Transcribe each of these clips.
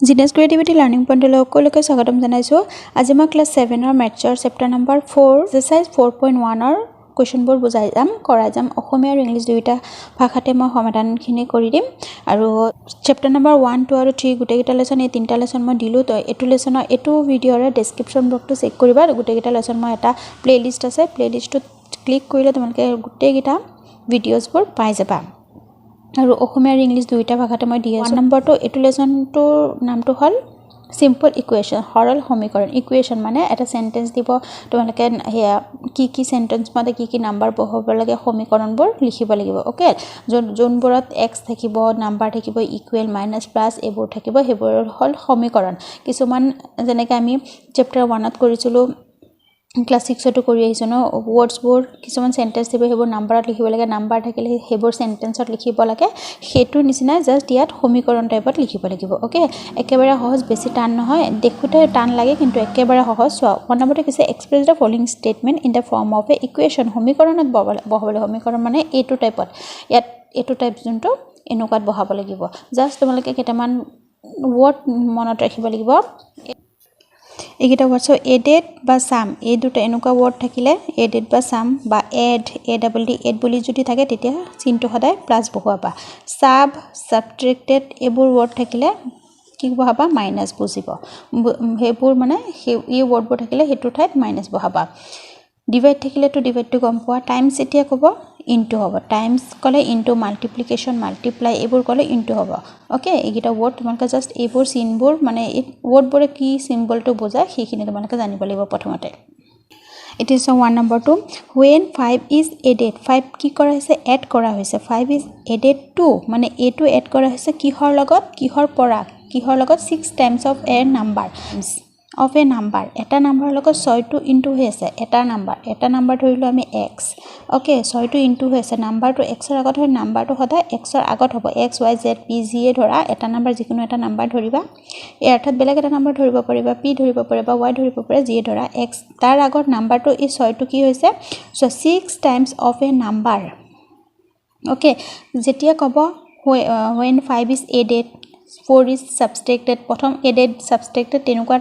জিনেছ creativity learning পইণ্টলৈ সকলোকে স্বাগতম জনাইছোঁ। আজি মই ক্লাছ 7ৰ মেথছৰ চেপ্টাৰ নম্বৰ 4 এক্সাৰচাইজ 4.1ৰ কুৱেশ্যনবোৰ কৰাই যাম। অসমীয়া আৰু ইংলিছ দুয়োটা ভাষাতে মই সমাধানখিনি কৰি দিম। আৰু চেপ্টাৰ নম্বৰ 1, 2 আৰু 3 গোটেইকেইটা লেচন, এই তিনিটা লেচন মই দিলোঁ। তো এইটো ভিডিঅ'ৰে ডেছক্ৰিপশ্যন বক্সটো চেক কৰিবা। গোটেইকেইটা লেচন মই এটা প্লে'লিষ্ট আছে, প্লে'লিষ্টটোত ক্লিক কৰিলে তোমালোকে গোটেইকেইটা ভিডিঅ'জবোৰ পাই যাবা। আৰু অসমীয়া আৰু ইংলিছ দুয়োটা ভাষাতে মই দি আছোঁ। 1 নম্বৰটো এইটো লেচনটোৰ নামটো হ'ল চিম্পল ইকুৱেশ্যন, সৰল সমীকৰণ। ইকুৱেশ্যন মানে এটা চেণ্টেঞ্চ দিব, তোমালোকে সেয়া কি চেণ্টেঞ্চ মতে কি নাম্বাৰ বহাব লাগে, সমীকৰণবোৰ লিখিব লাগিব। অ'কে, যোনবোৰত এক্স থাকিব, নাম্বাৰ থাকিব, ইকুৱেল, মাইনাছ, প্লাছ এইবোৰ থাকিব, সেইবোৰ হ'ল সমীকৰণ। কিছুমান যেনেকৈ আমি চেপ্টাৰ 1ত কৰিছিলোঁ, ক্লাছ 6তো কৰি আহিছোঁ ন, ৱৰ্ডছবোৰ কিছুমান চেণ্টেঞ্চ দিব, সেইবোৰ নাম্বাৰত লিখিব লাগে। নাম্বাৰ থাকিলে সেইবোৰ চেণ্টেঞ্চত লিখিব লাগে। সেইটোৰ নিচিনা জাষ্ট ইয়াত সমীকৰণ টাইপত লিখিব লাগিব। অ'কে, একেবাৰে সহজ, বেছি টান নহয়। দেখোঁতে টান লাগে কিন্তু একেবাৰে সহজ। চোৱা, 1 নম্বৰতে কৈছে express the following statement in the form of a equation. সমীকৰণত বহাবলৈ, সমীকৰণ মানে এইটো টাইপত, ইয়াত এইটো টাইপ যোনটো এনেকুৱাত বহাব লাগিব। জাষ্ট তোমালোকে কেইটামান ৱৰ্ড মনত ৰাখিব লাগিব। এইকেইটা ৱৰ্ডছৰ এডেড বা চাম, এই দুটা এনেকুৱা ৱৰ্ড থাকিলে এডেড বা চাম বা এড বুলি যদি থাকে তেতিয়া চিনটো সদায় প্লাছ বহুৱাবা। ছাবট্ৰেক্টেড এইবোৰ ৱৰ্ড থাকিলে কি বহাবা, মাইনাছ বুজিব। সেইবোৰ মানে এই ৱৰ্ডবোৰ থাকিলে সেইটো ঠাইত মাইনাছ বহাবা। ডিভাইড থাকিলেতো ডিভাইডটো গম পোৱা। টাইমছ এতিয়া ক'ব ইনটু হ'ব, টাইমছ ক'লে ইনটু, মাল্টিপ্লিকেশ্যন, মাল্টিপ্লাই এইবোৰ ক'লে ইনটু হ'ব। অ'কে, এইকেইটা ৱৰ্ড তোমালোকে জাষ্ট এইবোৰ চিনবোৰ মানে এই ৱৰ্ডবোৰে কি চিম্বলটো বুজায় সেইখিনি তোমালোকে জানিব লাগিব প্ৰথমতে। এতিয়া চাওঁ 1 নম্বৰটো, হুৱেন 5 ইজ এডেড, 5 কি কৰা হৈছে, এড কৰা হৈছে। 5 ইজ এডেড টু মানে এইটো এড কৰা হৈছে কিহৰ লগত, কিহৰ পৰা, কিহৰ লগত, 6 টাইমছ অফ এ নাম্বাৰ, এটা নাম্বাৰৰ লগত 6টো ইনটু হৈ আছে। এটা নাম্বাৰ ধৰিলোঁ আমি এক্স। অ'কে, 6টো ইনটু হৈ আছে। নাম্বাৰটো এক্সৰ আগত হয়, নাম্বাৰটো সদায় এক্সৰ আগত হ'ব। এক্স, ৱাই, জেড, পি যিয়ে ধৰা এটা নাম্বাৰ, যিকোনো এটা নাম্বাৰ ধৰিবা। এই অৰ্থাৎ বেলেগ এটা নাম্বাৰ ধৰিব পাৰিবা, পি ধৰিব পাৰিবা, ৱাই ধৰিব পাৰিবা, যিয়ে ধৰা এক্স, তাৰ আগত নাম্বাৰটো এই 6টো কি হৈছে, চ' 6 times of A number. Okay, যেতিয়া ক'ব হুৱেন 5 ইজ এডেড, 4 ইজ ছাবষ্ট্ৰেক্টেড, প্ৰথম এডেড, ছাবষ্ট্ৰেক্টেড তেনেকুৱা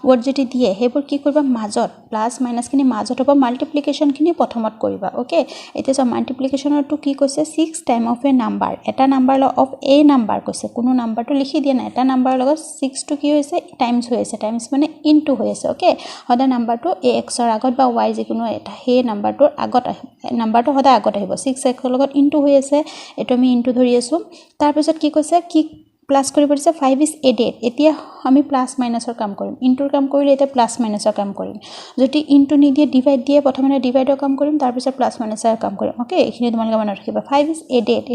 ৱৰ্ড যদি দিয়ে সেইবোৰ কি কৰিবা, মাজত প্লাছ মাইনাছখিনি মাজত হ'ব, মাল্টিপ্লিকেশ্যনখিনি প্ৰথমত কৰিবা। অ'কে, এতিয়া চোৱা মাল্টিপ্লিকেশ্যনৰটো কি কৈছে, 6 টাইম অফ এ নাম্বাৰ, এটা নাম্বাৰ অফ এ নাম্বাৰ কৈছে, কোনো নাম্বাৰটো লিখি দিয়া নাই। এটা নাম্বাৰৰ লগত 6টো কি হৈছে, টাইমছ হৈ আছে, টাইমছ মানে ইনটু হৈ আছে। অ'কে, সদায় নাম্বাৰটো এ এক্সৰ আগত বা ৱাই যিকোনো এটা সেই নাম্বাৰটোৰ আগত আহিব, নাম্বাৰটো সদায় আগত আহিব। 6 এক্সৰ লগত ইনটু হৈ আছে, এইটো আমি ইনটু ধৰি আছোঁ। তাৰপিছত কি কৈছে, কি প্লাছ কৰিব দিছে, 5 ইজ এডেড। এতিয়া আমি প্লাছ মাইনাছৰ কাম কৰিম, ইনটুৰ কাম কৰিলে এতিয়া প্লাছ মাইনাছৰ কাম কৰিম। যদি ইনটু নিদিয়ে, ডিভাইড দিয়ে, প্ৰথমতে ডিভাইডৰ কাম কৰিম, তাৰপিছত প্লাছ মাইনাছৰ কাম কৰিম। অ'কে, এইখিনি তোমালোকে মনত ৰাখিবা। 5 ইজ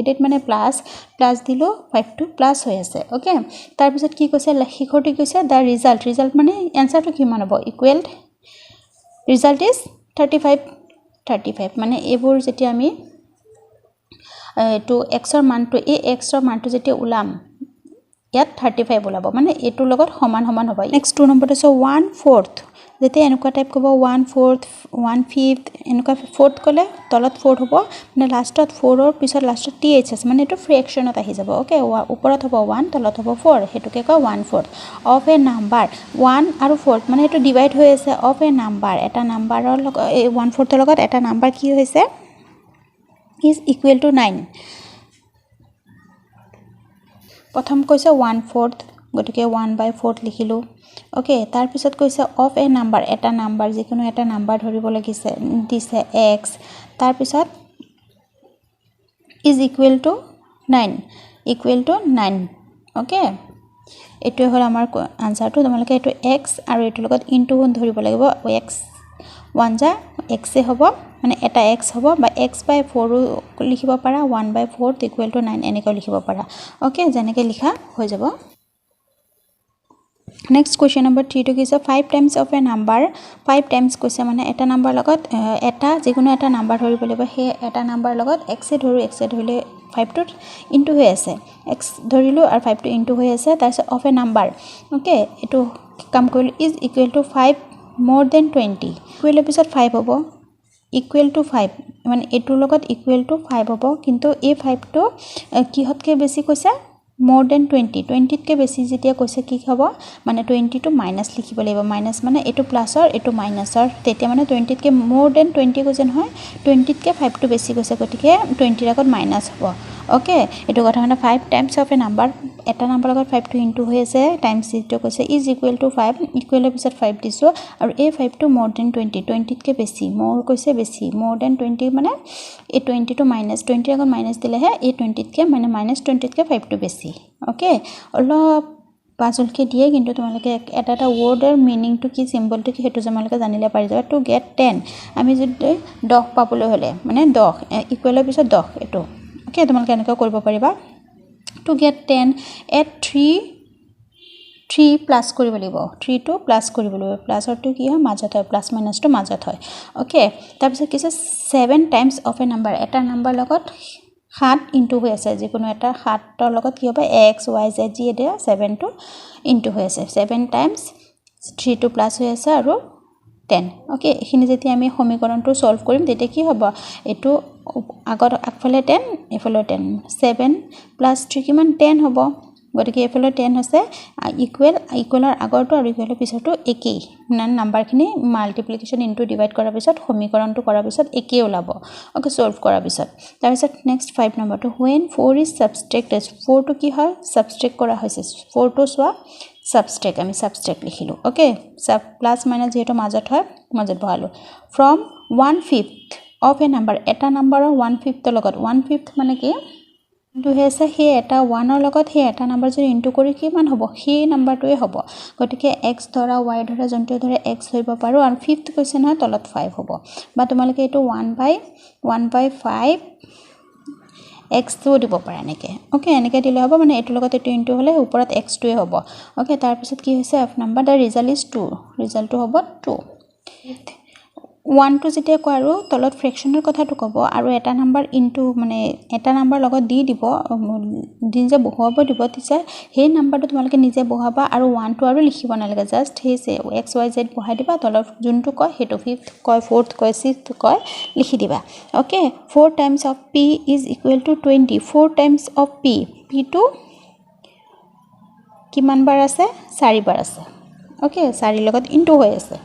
এডেড মানে প্লাছ দিলোঁ, 5টো প্লাছ হৈ আছে। অ'কে, তাৰপিছত কি কৈছে, শেষৰটো কৈছে দ্য ৰিজাল্ট মানে এনচাৰটো কিমান হ'ব, ইকুৱেল ৰিজাল্ট ইজ 35 মানে এইবোৰ যেতিয়া আমি এইটো এক্সৰ মানটো, এই এক্সৰ মানটো যেতিয়া ওলাম ইয়াত 35 ওলাব, মানে এইটোৰ লগত সমান হ'ব। নেক্সট 2 নম্বৰটো আছে 1/4, যেতিয়া এনেকুৱা টাইপ ক'ব 1/4, 1/5 এনেকুৱা, 4th ক'লে তলত 4 হ'ব, মানে লাষ্টত 4ৰ পিছত লাষ্টত th আছে, মানে এইটো ফ্ৰেকশ্যনত আহি যাব। অ'কে, ওপৰত হ'ব 1, তলত হ'ব 4, সেইটোকে কয় 1/4 অফ এ নাম্বাৰ। 1 আৰু 4 মানে এইটো ডিভাইড হৈ আছে, অফ এ নাম্বাৰ, এটা নাম্বাৰৰ লগত, এই 1/4ৰ লগত এটা নাম্বাৰ কি হৈছে, ইজ ইকুৱেল টু 9। প্ৰথম কৈছে 1/4, গতিকে 1/4 লিখিলোঁ। অ'কে, তাৰপিছত কৈছে অফ এ নাম্বাৰ, এটা নাম্বাৰ, যিকোনো এটা নাম্বাৰ ধৰিব দিছে এক্স, তাৰপিছত ইজ ইকুৱেল টু 9, অ'কে, এইটোৱে হ'ল আমাৰ আনচাৰটো। তোমালোকে এইটো এক্স আৰু এইটোৰ লগত ইনটু ধৰিব লাগিব। এক্স 1 যা এক্সে হ'ব, মানে এটা এক্স হ'ব, বা x/4 লিখিব পাৰা, 1/4 ইকুৱেল টু 9 এনেকৈ লিখিব পাৰা। অ'কে, যেনেকৈ লিখা হৈ যাব। নেক্সট কুৱেশ্যন নম্বৰ 3টো কৈছে 5 times of A number, 5 times কৈছে মানে এটা নাম্বাৰ লগত যিকোনো এটা নাম্বাৰ ধৰিব লাগিব। সেই এটা নাম্বাৰ লগত এক্সে ধৰিলে 5টোত ইনটু হৈ আছে, এক্স ধৰিলোঁ আৰু 5টো ইনটু হৈ আছে, তাৰপিছত অফ এ নাম্বাৰ। অ'কে, এইটো কাম কৰিলোঁ, is equal two 5 more than 20, ইকুৱেলৰ পিছত 5 হ'ব, ইকুৱেল টু 5 মানে এইটোৰ লগত ইকুৱেল টু 5 হ'ব, কিন্তু এই 5টো কিহতকৈ বেছি কৈছে, more than 20 20 কে বেছি যেতিয়া কৈছে কি হ'ব মানে 20 টু মাইনাস লিখিব লাগিব মাইনাস মানে এটো প্লাসৰ এটো মাইনাসৰ তেতিয়া মানে 20 কে more than 20 কৈছে নহয় 20 কে 5 টু বেছি কৈছে গতিকে 20 ৰ আগত মাইনাস হ'ব ওকে এটো কথা মানে 5 টাইমছ অফ এ নাম্বাৰ এটা নাম্বাৰ লগত 5 টু ইনটু হৈ আছে টাইমছ ইটো কৈছে ইজ ইকুৱেল টু 5 ইকুৱেলৰ পিছত 5 দিছো আৰু এই 5 টু more than 20 20 কে বেছি more কৈছে বেছি more than 20 মানে এই 20 টু মাইনাস 20 ৰ আগত মাইনাস দিলেহে এই 20 কে মানে মাইনাস 20 কে 5 টু বেছি ওকে অলপ পাজলকে দিয়ে কিন্তু তোমালোকে এটা ওয়াৰ্ডৰ মিনিংটো কি সিম্বলটো কি হেতু তোমালোকে জানিলে পাৰি যাবা টু গেট 10 আমি যদি 10 পাবলৈ হলে মানে 10 ইকুৱেলৰ পিছত 10 এটো ওকে তোমালোকে এনেকৈ কৰিব পাৰিবা টু গেট 10 এট 3 প্লাস কৰিব লাগিব 3 টু প্লাস কৰিব লাগিব প্লাসৰটো কি হয় মাজত হয় প্লাস মাইনাসটো মাজত হয় ওকে তাৰপিছত কি আছে 7 টাইমছ অফ এ নাম্বাৰ এটা নাম্বাৰ লগত 7 ইনটু হৈ আছে যিকোনো এটা 7 ৰ লগত কি হ'ব x y z জি এ 7 টু ইনটু হৈ আছে 7 টাইমছ 3 টু প্লাস হৈ আছে আৰু 10 ওকে এখিনি যেতিয়া আমি সমীকৰণটো সলভ কৰিম তেতিয়া কি হ'ব এটো আগৰ আগফালে 10 এফালে 10 7 প্লাস 3 কিমান 10 হ'ব গতিকে এফালে 10 হৈছে ইকুৱেলৰ আগৰটো আৰু ইকুৱেলৰ পিছৰটো একেই মানে নাম্বাৰখিনি মাল্টিপ্লিকেশন ইনটু ডিভাইড কৰাৰ পিছত সমীকৰণটো কৰাৰ পিছত একেই ওলাব ওকে সলভ কৰাৰ পিছত তাৰ পিছত নেক্সট 5 নম্বৰটো when 4 is subtracted 4 টো কি হয় সাবট্ৰেক্ট কৰা হৈছে 4 টো সোৱা সাবট্ৰেক্ট আমি সাবট্ৰেক্ট লিখিলো ওকে সাব প্লাস মাইনাস যেটো মাজত হয় মাজত বহালো from 1/5 of a number এটা নাম্বাৰৰ 1/5 ৰ লগত 1/5 মানে কি ইনটু হৈছে হে এটা 1 ৰ লগত হে এটা নাম্বাৰ যদি ইনটু কৰি কিমান হ'ব হে নাম্বাৰটোৱে হ'ব গতিকে x ধৰা y ধৰা জন্তে ধৰা x হৈব পাৰো আৰু 5th কৈছে নহয় তলত 5 হ'ব বা তোমালোকে এটো 1/5 x টো দিব পাৰা নেকে ওকে এনেকে দিলে হ'ব মানে এটো লগত এটো ইনটু হলে ওপৰত x টোৱে হ'ব ওকে তাৰ পিছত কি হৈছে f number the result is 2 ৰিজাল্টটো হ'ব 2 1 টু যেতিয়া কৰো তলত ফ্ৰেকশনৰ কথাটো ক'ব আৰু এটা নাম্বাৰ ইনটু মানে এটা নাম্বাৰ লগত দি দিব দিনজে বহাব দিব তিছে হে নাম্বাৰটো তোমালোকে নিজে বহাবা আৰু 1 টু আৰু লিখিব নালাগে জাস্ট হেছে x y z বহাই দিবা তলত যোনটো কয় হেটো 5th কয় 4th কয় 6th কয় লিখি দিবা okay 4 times of p is equal to 20 4 times of p p to কিমান বাৰ আছে 4 বাৰ আছে ওকে 4 লগত ইনটু হৈ আছে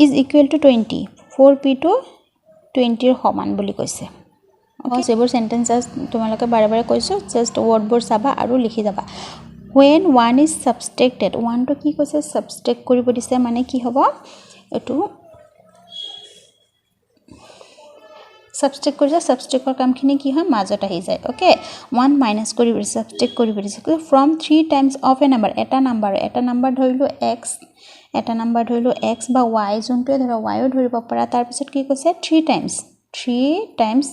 is equal to 20 4p to 20 ৰ সমান বুলি কৈছে ওকে সেবোৰ সেন্টেন্সেস তোমালোকে বাৰে বাৰে কৈছো জাস্ট ওয়াৰ্ডবোৰ চাবা আৰু লিখি যাবা when 1 is subtracted 1 to কি কৈছে সাবট্ৰেক্ট কৰিব দিছে মানে কি হ'ব এটো সাবট্ৰেক্ট কৰিছে সাবট্ৰেক্টৰ কামখিনি কি হয় মাজত আহি যায় ওকে 1 মাইনাস কৰিব সাবট্ৰেক্ট কৰিব দিছে from 3 times of A number এটা নাম্বাৰ ধৰিলো x এটা নাম্বাৰ ধৰিলো x বা y যোনটোৱে ধৰা y ও ধৰিব পাৰা তাৰ পিছত কি কৈছে 3 টাইমছ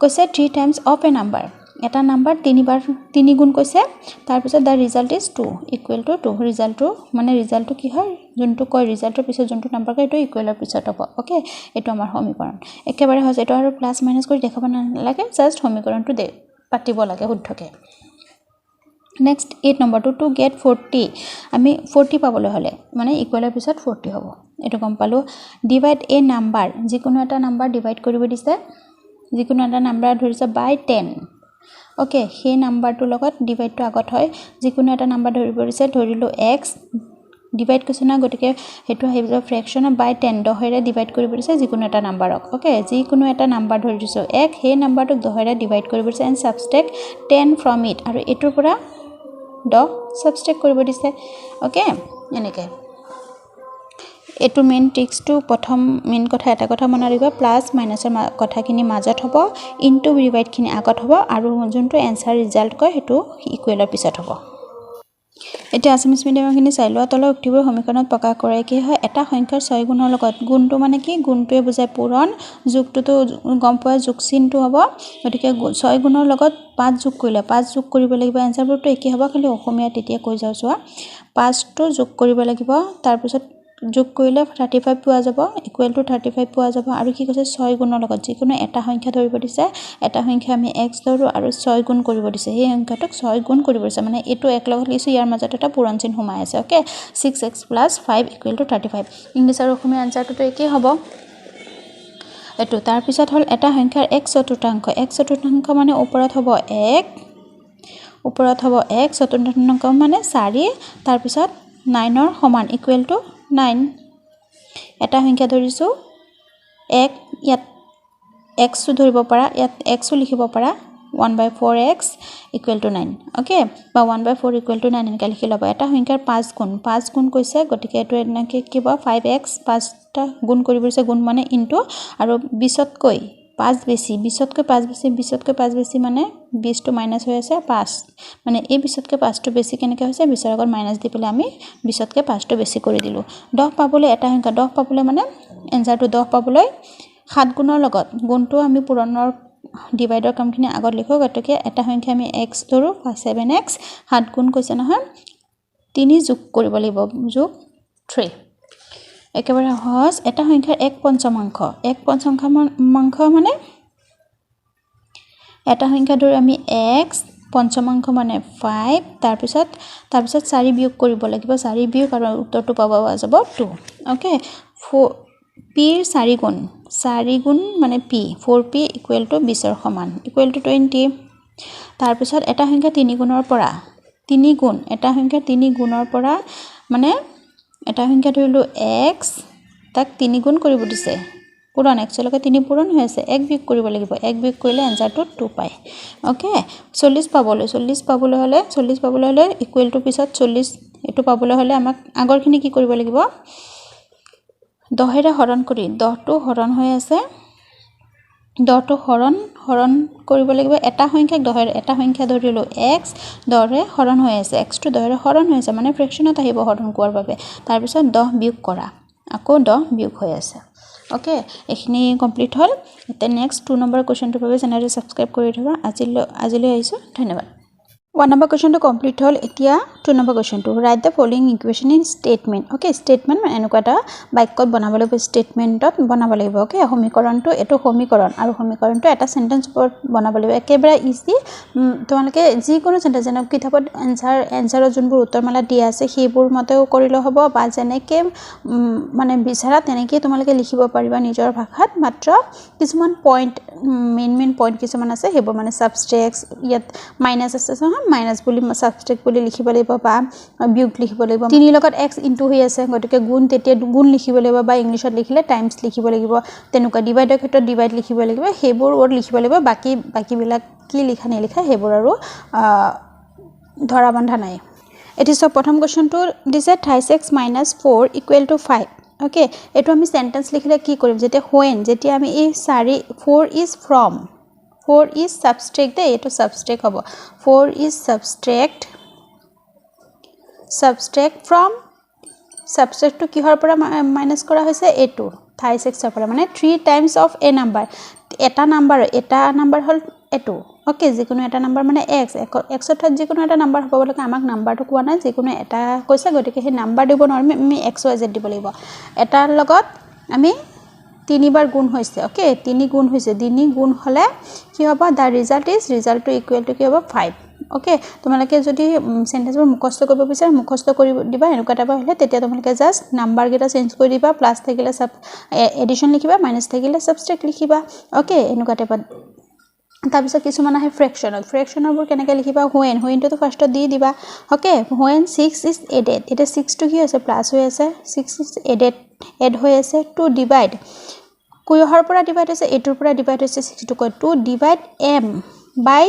কৈছে 3 টাইমছ অফ এ নাম্বাৰ এটা নাম্বাৰ 3 গুণ কৈছে তাৰ পিছত দা ৰিজাল্ট ইজ 2 ইকুৱেল টু 2 ৰিজাল্টটো কি হয় যোনটো কয় ৰিজাল্টৰ পিছত যোনটো নাম্বাৰ কয় এটো ইকুৱেলৰ পিছত হ'ব ওকে এটো আমাৰ সমীকৰণ একেবাৰে হৈছে এটো আৰু প্লাস মাইনাস কৰি দেখাব নালাগে জাস্ট সমীকৰণটো পাতিব লাগে শুদ্ধকে নেক্সট 8 নম্বৰটো টু গেট 40 আমি 40 পাবলৈ হলে মানে ইকুৱেলৰ পিছত 40 হ'ব এটো গম পালো ডিভাইড এ নাম্বাৰ যিকোনো এটা নাম্বাৰ ডিভাইড কৰিব দিছে যিকোনো এটা নাম্বাৰ ধৰিছে বাই 10 ওকে সেই নাম্বাৰটো লগত ডিভাইডটো আগত হয় যিকোনো এটা নাম্বাৰ ধৰিব দিছে ধৰিলো x ডিভাইড কৈছে না গতিকে হেতু আহিব ফ্ৰেকশন বাই 10 দহেৰে ডিভাইড কৰিব দিছে যিকোনো এটা নাম্বাৰক ওকে যিকোনো এটা নাম্বাৰ ধৰি দিছো x সেই নাম্বাৰটোক দহেৰে ডিভাইড কৰিব দিছে এন্ড সাবট্ৰেক্ট 10 from it আৰু এটোৰ পৰা 10 সাবট্ৰেক্ট কৰিব দিছে ওকে এনেকে এটো মেইন ট্ৰিক্সটো প্ৰথম মেইন কথা এটা কথা মনত ৰাখিবা প্লাস মাইনাসৰ কথাখিনি মাজত হ'ব ইনটু ডিভাইড খিনি আগত হ'ব আৰু যোনটো এনসাৰ ৰিজাল্ট কয় হেতু ইকুৱেলৰ পিছত হ'ব এটা আসামিজ মিডিয়ামখিনি চাই লোৱা তলৰ উক্তিবোৰ সমীকৰণত প্ৰকাশ কৰে কি হয় এটা সংখ্যাৰ 6 গুণৰ লগত গুণটো মানে কি গুণটোৱে বুজায় পূৰণ যোগটোতো গম পোৱা যোগ চিনটো হ'ব গতিকে 6 গুণৰ লগত 5 যোগ কৰিলে 5 যোগ কৰিব লাগিব এনসাৰবোৰটো একেই হ'ব খালি অসমীয়া তেতিয়া কৈ যাও চোৱা 5 টো যোগ কৰিব লাগিব তাৰ পিছত যোগ কৰিলে 35 পোৱা যাব ইকুৱেল টু 35 পোৱা যাব আৰু কি কৈছে 6 গুণৰ লগত যিকোনো এটা সংখ্যা ধৰিব দিছে এটা সংখ্যা আমি x ধৰো আৰু 6 গুণ কৰিব দিছে এই সংখ্যাটোক 6 গুণ কৰিব দিছে মানে এটো এক লগত লিছো ইয়াৰ মাজত এটা পূৰণ চিন সোমাই আছে ওকে 6x + 5 = 35 ইংলিশ আৰু অসমীয়া আনসাৰটো একেই হ'ব এটো তাৰ পিছত হল এটা সংখ্যাৰ x চতুৰ্থাংশ মানে ওপৰত হ'ব 1 ওপৰত হ'ব x স্বতন্ত্ৰ পূৰ্ণাংক মানে 4 তাৰ পিছত 9 ৰ সমান ইকুৱেল টু 9 এটা সংখ্যা ধৰিছো 1 ইয়াত x ধৰিব পাৰা ইয়াত x লিখিব পাৰা 1/4x equal to 9 ওকে বা 1/4 equal to 9 এনেকৈ লিখি ল'ব এটা সংখ্যাৰ 5 গুণ কৈছে গতিকে এটো এনেকৈ কিব 5x 5টা গুণ কৰিব দিছে গুণ মানে ইনটু আৰু 20তকৈ 5 বেছি 20তকৈ 5 বেছি 20তকৈ 5 বেছি মানে 20 টু মাইনাস হৈ আছে 5 মানে এই 20তকৈ 5 টো বেছি কেনেকৈ হৈছে 20ৰ আগত মাইনাস দি পেলাই আমি 20তকৈ 5 টো বেছি কৰি দিলো 10 পাবলৈ এটা সংখ্যা 10 পাবলৈ মানে এনসাৰটো 10 পাবলৈ 7 গুণৰ লগত গুণটো আমি পুৰণৰ ডিভাইডৰ কামখিনি আগত লিখো গতিকে এটা সংখ্যা আমি x ধৰো 7x 7 গুণ কৈছে নহয় 3 যোগ কৰিব লাগিব যোগ 3 একেবাৰে সহজ এটা সংখ্যাৰ 1 পঞ্চমাংশ মানে এটা সংখ্যা ধৰো আমি x পঞ্চমাংশ মানে 5 তাৰ পিছত 4 বিয়োগ কৰিব লাগিব 4 বিয়োগ আৰু উত্তৰটো পাব যাব 2 ওকে p 4 গুণ মানে p 4p equal to 20ৰ সমান equal to 20 তাৰ পিছত এটা সংখ্যা 3 গুণৰ পৰা 3 গুণ এটা সংখ্যা 3 গুণৰ পৰা মানে এটা সংখ্যা ধৰিলো x তাক 3 গুণ কৰিব দিছে পুৰণ x লকে 3 পুৰণ হৈ আছে 1 বিয়োগ কৰিব লাগিব 1 বিয়োগ কৰিলে আনসাৰটো 2 পায় ওকে 40 পাবলৈ হলে ইকুৱেল টু পিছত 40 এটো পাবলৈ হলে আমাক আগৰখিনি কি কৰিব লাগিব 10 এৰে হৰণ কৰি 10 টো হৰণ হৈ আছে 10 টো হৰণ কৰিব লাগিব এটা সংখ্যাক 10 এৰে এটা সংখ্যা ধৰিলো x 10 ৰে হৰণ হৈ আছে x টো 10 ৰে হৰণ হৈ আছে মানে ফ্ৰেকশনত আহিব হৰণ কোৱাৰ বাবে তাৰ পিছত 10 বিয়োগ কৰা আকৌ 10 বিয়োগ হৈ আছে ওকে এখিনি কমপ্লিট হল তে নেক্সট 2 নম্বৰ কোৱেশ্চনটোৰ বাবে চেনেলটো সাবস্ক্ৰাইব কৰি থবা আজিলৈ আহিছো ধন্যবাদ 1 number question to complete hol etia 2 number question to write the following equation in statement okay statement মানে এনেকুৱা এটা বাক্যত বনাবলৈ statementত বনাব লাগিব okay সমীকৰণটো এটো সমীকৰণ আৰু সমীকৰণটো এটা সেন্টেন্স ওপৰত বনাব লাগিব একেবাৰে ইজি তোমালোকে যি কোনো সেন্টেন্স যেনে কিতাপত আনসাৰৰ যোনবোৰ উত্তৰমালা দিয়া আছে সেইবোৰ মতেও কৰিলে হ'ব বা যেনেকে মানে বিচাৰা তেনেকৈ তোমালোকে লিখিব পাৰিবা নিজৰ ভাষাত মাত্ৰ কিছুমান পইণ্ট মেইন পইণ্ট কিছুমান আছে হেবোৰ মানে সাবস্ট্ৰেক্টস ইয়াত মাইনাস আছে মাইনাস বুলি সাবস্ট্ৰেক্ট বুলি লিখিব লাগিব বা বিয়োগ লিখিব লাগিব 3 লগত x ইনটু হৈ আছে গতিকে গুণ তেতিয়া গুণ লিখিব লাগিব বা ইংলিশত লিখিলে টাইমস লিখিব লাগিব তেনেকুৱা ডিভাইডৰ ক্ষেত্ৰত ডিভাইড লিখিব লাগিব হেবোৰ ৱৰ্ড লিখিব লাগিব বাকি বিলাক কি লিখা নেলিখা হেবোৰ আৰু ধৰা বন্ধা নাই এটি সব প্ৰথম কোৱেশ্চনটো দিছে 36 - 4 = 5 ওকে এটো আমি সেন্টেন্স লিখিলে কি কৰিম যেতিয়া when যেতিয়া আমি এই 4 is from 4 is subtract দে এটো subtract হ'ব 4 is subtract from subtract to কিহৰ পৰা মাইনাস কৰা হৈছে a2 36 ৰ পৰা মানে 3 times of a number এটা নাম্বাৰ হল a2 ওকে যিকোনো এটা নাম্বাৰ মানে x অৰ্থাৎ যিকোনো এটা নাম্বাৰ হ'ব লাগে আমাক নাম্বাৰটো কোৱা নাই যিকোনো এটা কৈছে গতিকে সেই নাম্বাৰ দিব নোৱাৰিম আমি x y z দিব লাগিব এটাৰ লগত আমি 3 বাৰ গুণ হৈছে ওকে 3 গুণ হৈছে 3 গুণ হলে কি হ'ব দা ৰিজাল্ট টো ইকুৱেল টু কি হ'ব 5 ওকে তোমালোকে যদি সেন্টেন্সবোৰ মুখস্থ কৰিব বিচাৰা মুখস্থ কৰি দিবা এনেকুৱা টাইপ হলে তেতিয়া তোমালোকে জাস্ট নাম্বাৰ গিটা চেঞ্জ কৰি দিবা প্লাস থাকিলে সব এডিশন লিখিবা মাইনাস থাকিলে সাবট্ৰেক্ট লিখিবা ওকে এনেকুৱা টাইপ তাৰ পিছত কিছুমান আহে ফ্ৰেকশনৰবোৰ কেনেকৈ লিখিবা when টো ফাৰ্ষ্টত দি দিবা ওকে when 6 is added এটা 6 টো কি আছে প্লাস হৈ আছে 6 is add হৈ আছে to divide কুয়হৰ পৰা ডিভাইড হৈছে এটোৰ পৰা ডিভাইড হৈছে 6 টো কয় to divide m by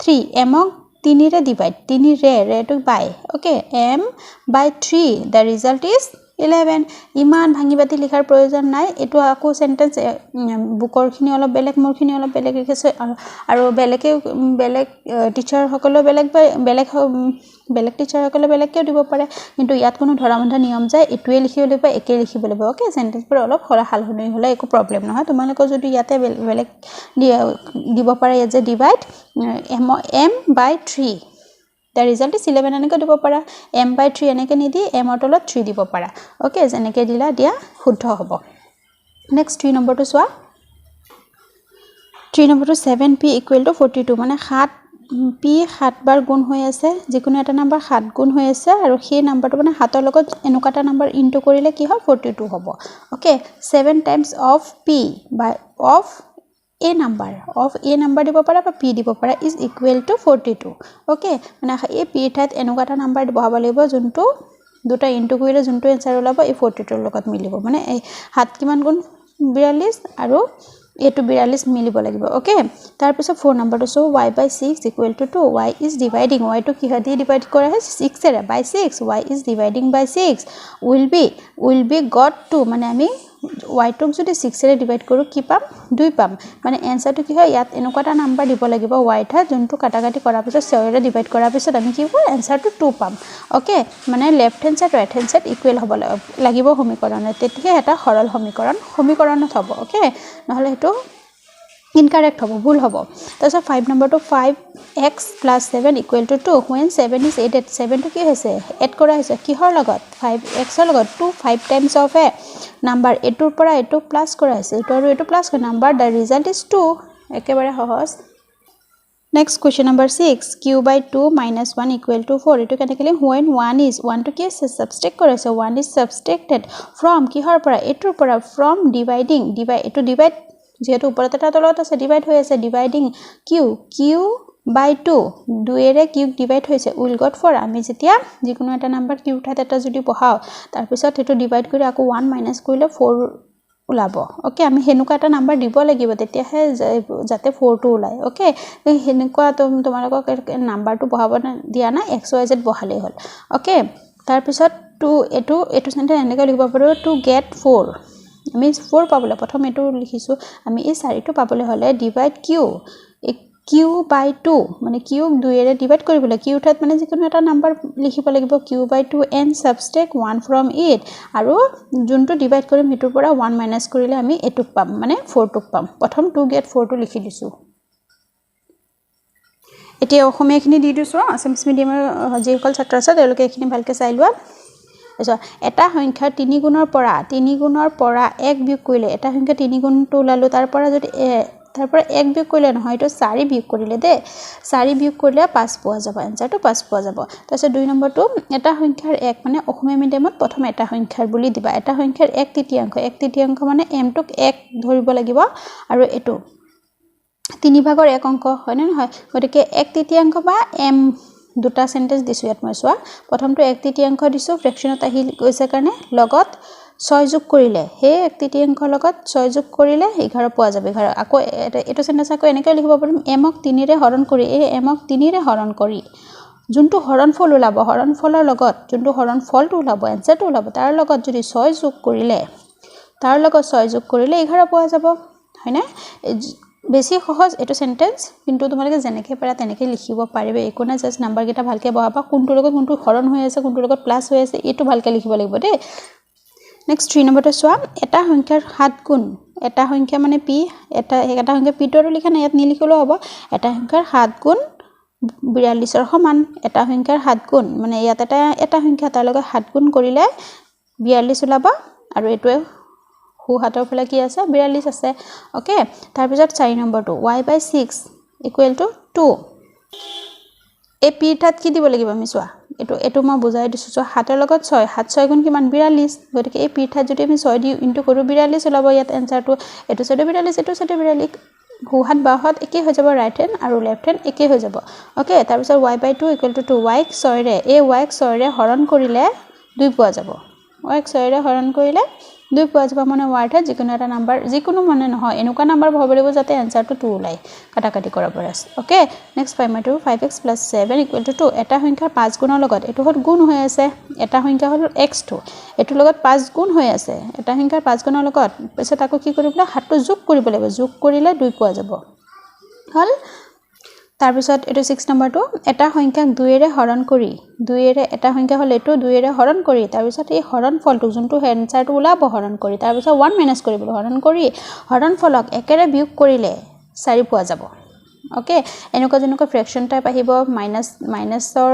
3 m ক 3 ৰে ডিভাইড 3 ৰে to by okay m by 3 the result is 11 ইমান ভাঙি বাতি লিখাৰ প্ৰয়োজন নাই এটো আকো সেন্টেন্স বুকৰ খিনি অলপ বেলেগ মোৰখিনি অলপ বেলেগ লিখিছে আৰু বেলেগ টিচাৰ সকলো বেলেগ টিচাৰ সকলো বেলেগকেও দিব পাৰে কিন্তু ইয়াত কোনো ধৰাবন্ধা নিয়ম যায় এটোৱে লিখিব লাগিব একে লিখিব লাগিব ওকে সেন্টেন্সবোৰ অলপ হালহলনি হলে একো প্ৰবলেম নহয় তোমালোকৰ যদি ইয়াতে বেলেগ দিব পাৰে যে divide m by 3 the result is 11 এনেকৈ দিব পাৰা m by 3 এনেকৈ নিদি m ৰ তলত 3 দিব পাৰা ওকে যেনেকৈ দিলা দিয়া শুদ্ধ হ'ব নেক্সট 3 নম্বৰটো চোৱা 3 নম্বৰটো 7p = 42 মানে 7p 7 বাৰ গুণ হৈ আছে যিকোনো এটা নাম্বাৰ 7 গুণ হৈ আছে আৰু সেই নাম্বাৰটো মানে 7 ৰ লগত এনেকুৱা এটা নাম্বাৰ ইনটু কৰিলে কি হয় 42 হ'ব okay 7 times of p by of a number দিব পাৰা বা p দিব পাৰা is equal to 42 okay মানে এই p ঠাইত এনেকুৱা এটা নাম্বাৰ বহাব লাগিব যোনটো দুটা ইনটু কৰিলে যোনটো এনসাৰ ওলাব এই 42 ৰ লগত মিলিব মানে এই হাত কিমান গুণ 42 আৰু এটো 42 মিলিব লাগিব ওকে তাৰ পিছত 4 নম্বৰটো so y by 6 equal to 2 y is dividing y to কিহদি ডিভাইড কৰা হয় 6 এৰে by 6 y is dividing by 6 will be got to মানে আমি y টক যদি 6 এৰে ডিভাইড কৰো কি পাম 2 পাম মানে এনসাৰটো কি হয় ইয়াত এনেকুৱা এটা নাম্বাৰ দিব লাগিব y ঠাইত যোনটো কাটাকাটি কৰাৰ পিছত 6 এৰে ডিভাইড কৰাৰ পিছত আমি কি পাম এনসাৰটো 2 পাম ওকে মানে left hand side right hand side equal হ'ব লাগিব সমীকৰণত তেতিয়া এটা সৰল সমীকৰণত হ'ব ওকে নহলে হেতু incorrect hobo bhul hobo taso 5 number to 5x plus 7 equal to 2 when 7 is added 7 to ki hoise add kora hoise kihor logot 5x er logot 2 5 times of a number etur pora etu plus kora hoise etu aru etu plus kora number the result is 2 ekebare hohos next question number 6 q by 2 minus 1 equal to 4 etu kanekele when 1 is 1 to ki subtract kora hoise 1 is subtracted from kihor pora etur pora from dividing etu divide যেহেতু উপরতে এটা তলত আছে divide হৈ আছে dividing q by 2 2 array q divide হৈছে will gut 4 আমি যেতিয়া যিকোনো এটা নাম্বার q ঠাইত এটা যদি বহাও তাৰ পিছত এটো ডিভাইড কৰি আকৌ 1 মাইনাস কৰিলে 4 ওলাব ওকে আমি হেনুকা এটা নাম্বার দিব লাগিব তেতিয়া হে যাতে 4 টো ওলাই ওকে হেনুকা তোমালোকক নাম্বাৰটো বহাব দিয়া না xyz বহালে হল ওকে তাৰ পিছত 2 এটো সেন্টেন্স এনেকৈ লিখিব পাৰো টু গেট 4 আমি 4 পাবলে প্ৰথম এটো লিখিছো আমি এই 4 টো পাবলে হলে ডিভাইড q by 2 মানে q 2 এৰে ডিভাইড কৰিবলে q ঠাত মানে যিকোনো এটা নাম্বাৰ লিখিব লাগিব q by 2 and subtract 1 from it আৰু যোনটো ডিভাইড কৰিম হেতুৰ পৰা 1 মাইনাস কৰিলে আমি এটুক পাম মানে 4 টুক পাম প্ৰথম 2 get 4 টো লিখি দিছো এতিয়া অসমীয়াখিনি দি দিছো আসামিজ মিডিয়ামৰ যিসকল ছাত্ৰ আছে তেওঁলোকে এখিনি ভালকে চাই লোৱা এটা সংখ্যা 3 গুণৰ পৰা 1 বিয়োগ কৰিলে এটা সংখ্যা 3 গুণটো ওলালো তাৰ পৰা যদি তাৰ পৰা 1 বিয়োগ কৰিলে নহয় তো 4 বিয়োগ কৰিলে দে 4 বিয়োগ কৰিলে 5 পোৱা যাব আনসাৰটো 5 পোৱা যাব তাৰপিছত 2 নম্বৰটো এটা সংখ্যাৰ 1 মানে অসমীয়া মিডিয়ামত প্ৰথম এটা সংখ্যাৰ বুলি দিবা এটা সংখ্যাৰ 1/3 মানে m টোক 1 ধৰিব লাগিব আৰু এটো 3 ভাগৰ 1 অংক হয় না নহয় গতিকে 1/3 বা m দুটা সেন্টেন্স দিছো ইয়াত মই সোৱা প্ৰথমটো 1/3 দিছো ফ্ৰেকশনত আহিল গৈছে কাৰণে লগত 6 যোগ কৰিলে হে 1/3 লগত 6 যোগ কৰিলে 11 পোৱা যাব 11 আকৌ এটো সেন্টেন্স আকৌ এনেকৈ লিখিব পাৰিম m ক 3 ৰে হৰণ কৰি m ক 3 ৰে হৰণ কৰি যোনটো হৰণফল ওলাব হৰণফলৰ লগত যোনটো হৰণফলটো ওলাব এনসাৰটো ওলাব তাৰ লগত যদি 6 যোগ কৰিলে 11 পোৱা যাব হয়নে বেছি সহজ এটো সেন্টেন্স কিন্তু তোমালোকে জেনেকে পাৰা তেনেকে লিখিব পাৰিবে একোনা জাস্ট নাম্বাৰ কেটা ভালকে বহাবা কোনটো লগত কোনটো হৰণ হৈ আছে কোনটো লগত প্লাস হৈ আছে এটো ভালকে লিখিব লাগিব দে নেক্সট 3 নম্বৰটো সোৱা এটা সংখ্যাৰ 7 গুণ এটা সংখ্যা মানে p এটা সংখ্যা p টো লিখা নাই ইয়াত নিলিখিলেও হ'ব এটা সংখ্যাৰ 7 গুণ 42 ৰ সমান এটা সংখ্যাৰ 7 গুণ মানে ইয়াত এটা সংখ্যা তাৰ লগত 7 গুণ কৰিলে 42 ওলাব আৰু এটোৱে হু হাতৰ ফলে কি আছে 42 আছে ওকে তাৰ পিছত 4 নম্বৰটো y by 6 equal to 2 A p ঠাত কি দিব লাগিব আমি সোৱা এটো মই বুজাই দিছো সো হাতৰ লগত 6 7 6 গুণ কিমান 42 গতিকে এই p ঠাত যদি আমি 6 দি ইনটু কৰো 42 ওলাব ইয়াত এনসাৰটো এটো সাইডে 42 এটো সাইডে 42 হু হাত বাহত একে হৈ যাব ৰাইট হ্যান্ড আৰু লেফট হ্যান্ড একে হৈ যাব ওকে তাৰ পিছত y by 2 equal to 2 y ক 6 ৰে এই y ক 6 ৰে হৰণ কৰিলে 2 পোৱা যাব y ক 6 ৰে হৰণ কৰিলে 2 পোৱা যাব মানে ওয়াৰ্ড যিকোনো এটা নাম্বাৰ যিকোনো মানে নহয় এনেকুৱা নাম্বাৰ ভাব লাগিব যাতে আনসাৰটো 2 ওলাই কাটাকাটি কৰা পৰাস ওকে নেক্সট 5x + 7 = 2 এটা সংখ্যাৰ 5 গুণৰ লগত এটো হল গুণ হৈ আছে এটা সংখ্যা হল x2 এটো লগত 5 গুণ হৈ আছে এটা সংখ্যাৰ 5 গুণৰ লগত পিছত আকৌ কি কৰিবলা হাতটো যোগ কৰিব লাগিব যোগ কৰিলে 2 পোৱা যাব হল তাৰ পিছত এটো 6 নম্বৰটো এটা সংখ্যাক 2 এৰে হৰণ কৰি 2 এৰে এটা সংখ্যা হল এটো 2 এৰে হৰণ কৰি তাৰ পিছত এই হৰণ ফলটো যোনটো এনসাৰটো ওলাব হৰণ কৰি তাৰ পিছত 1 মাইনাস কৰিব হৰণ কৰি হৰণ ফলক একেৰে বিয়োগ কৰিলে 4 পোৱা যাব ওকে এনেকুৱা জনক ফ্ৰেকশন টাইপ আহিব মাইনাসৰ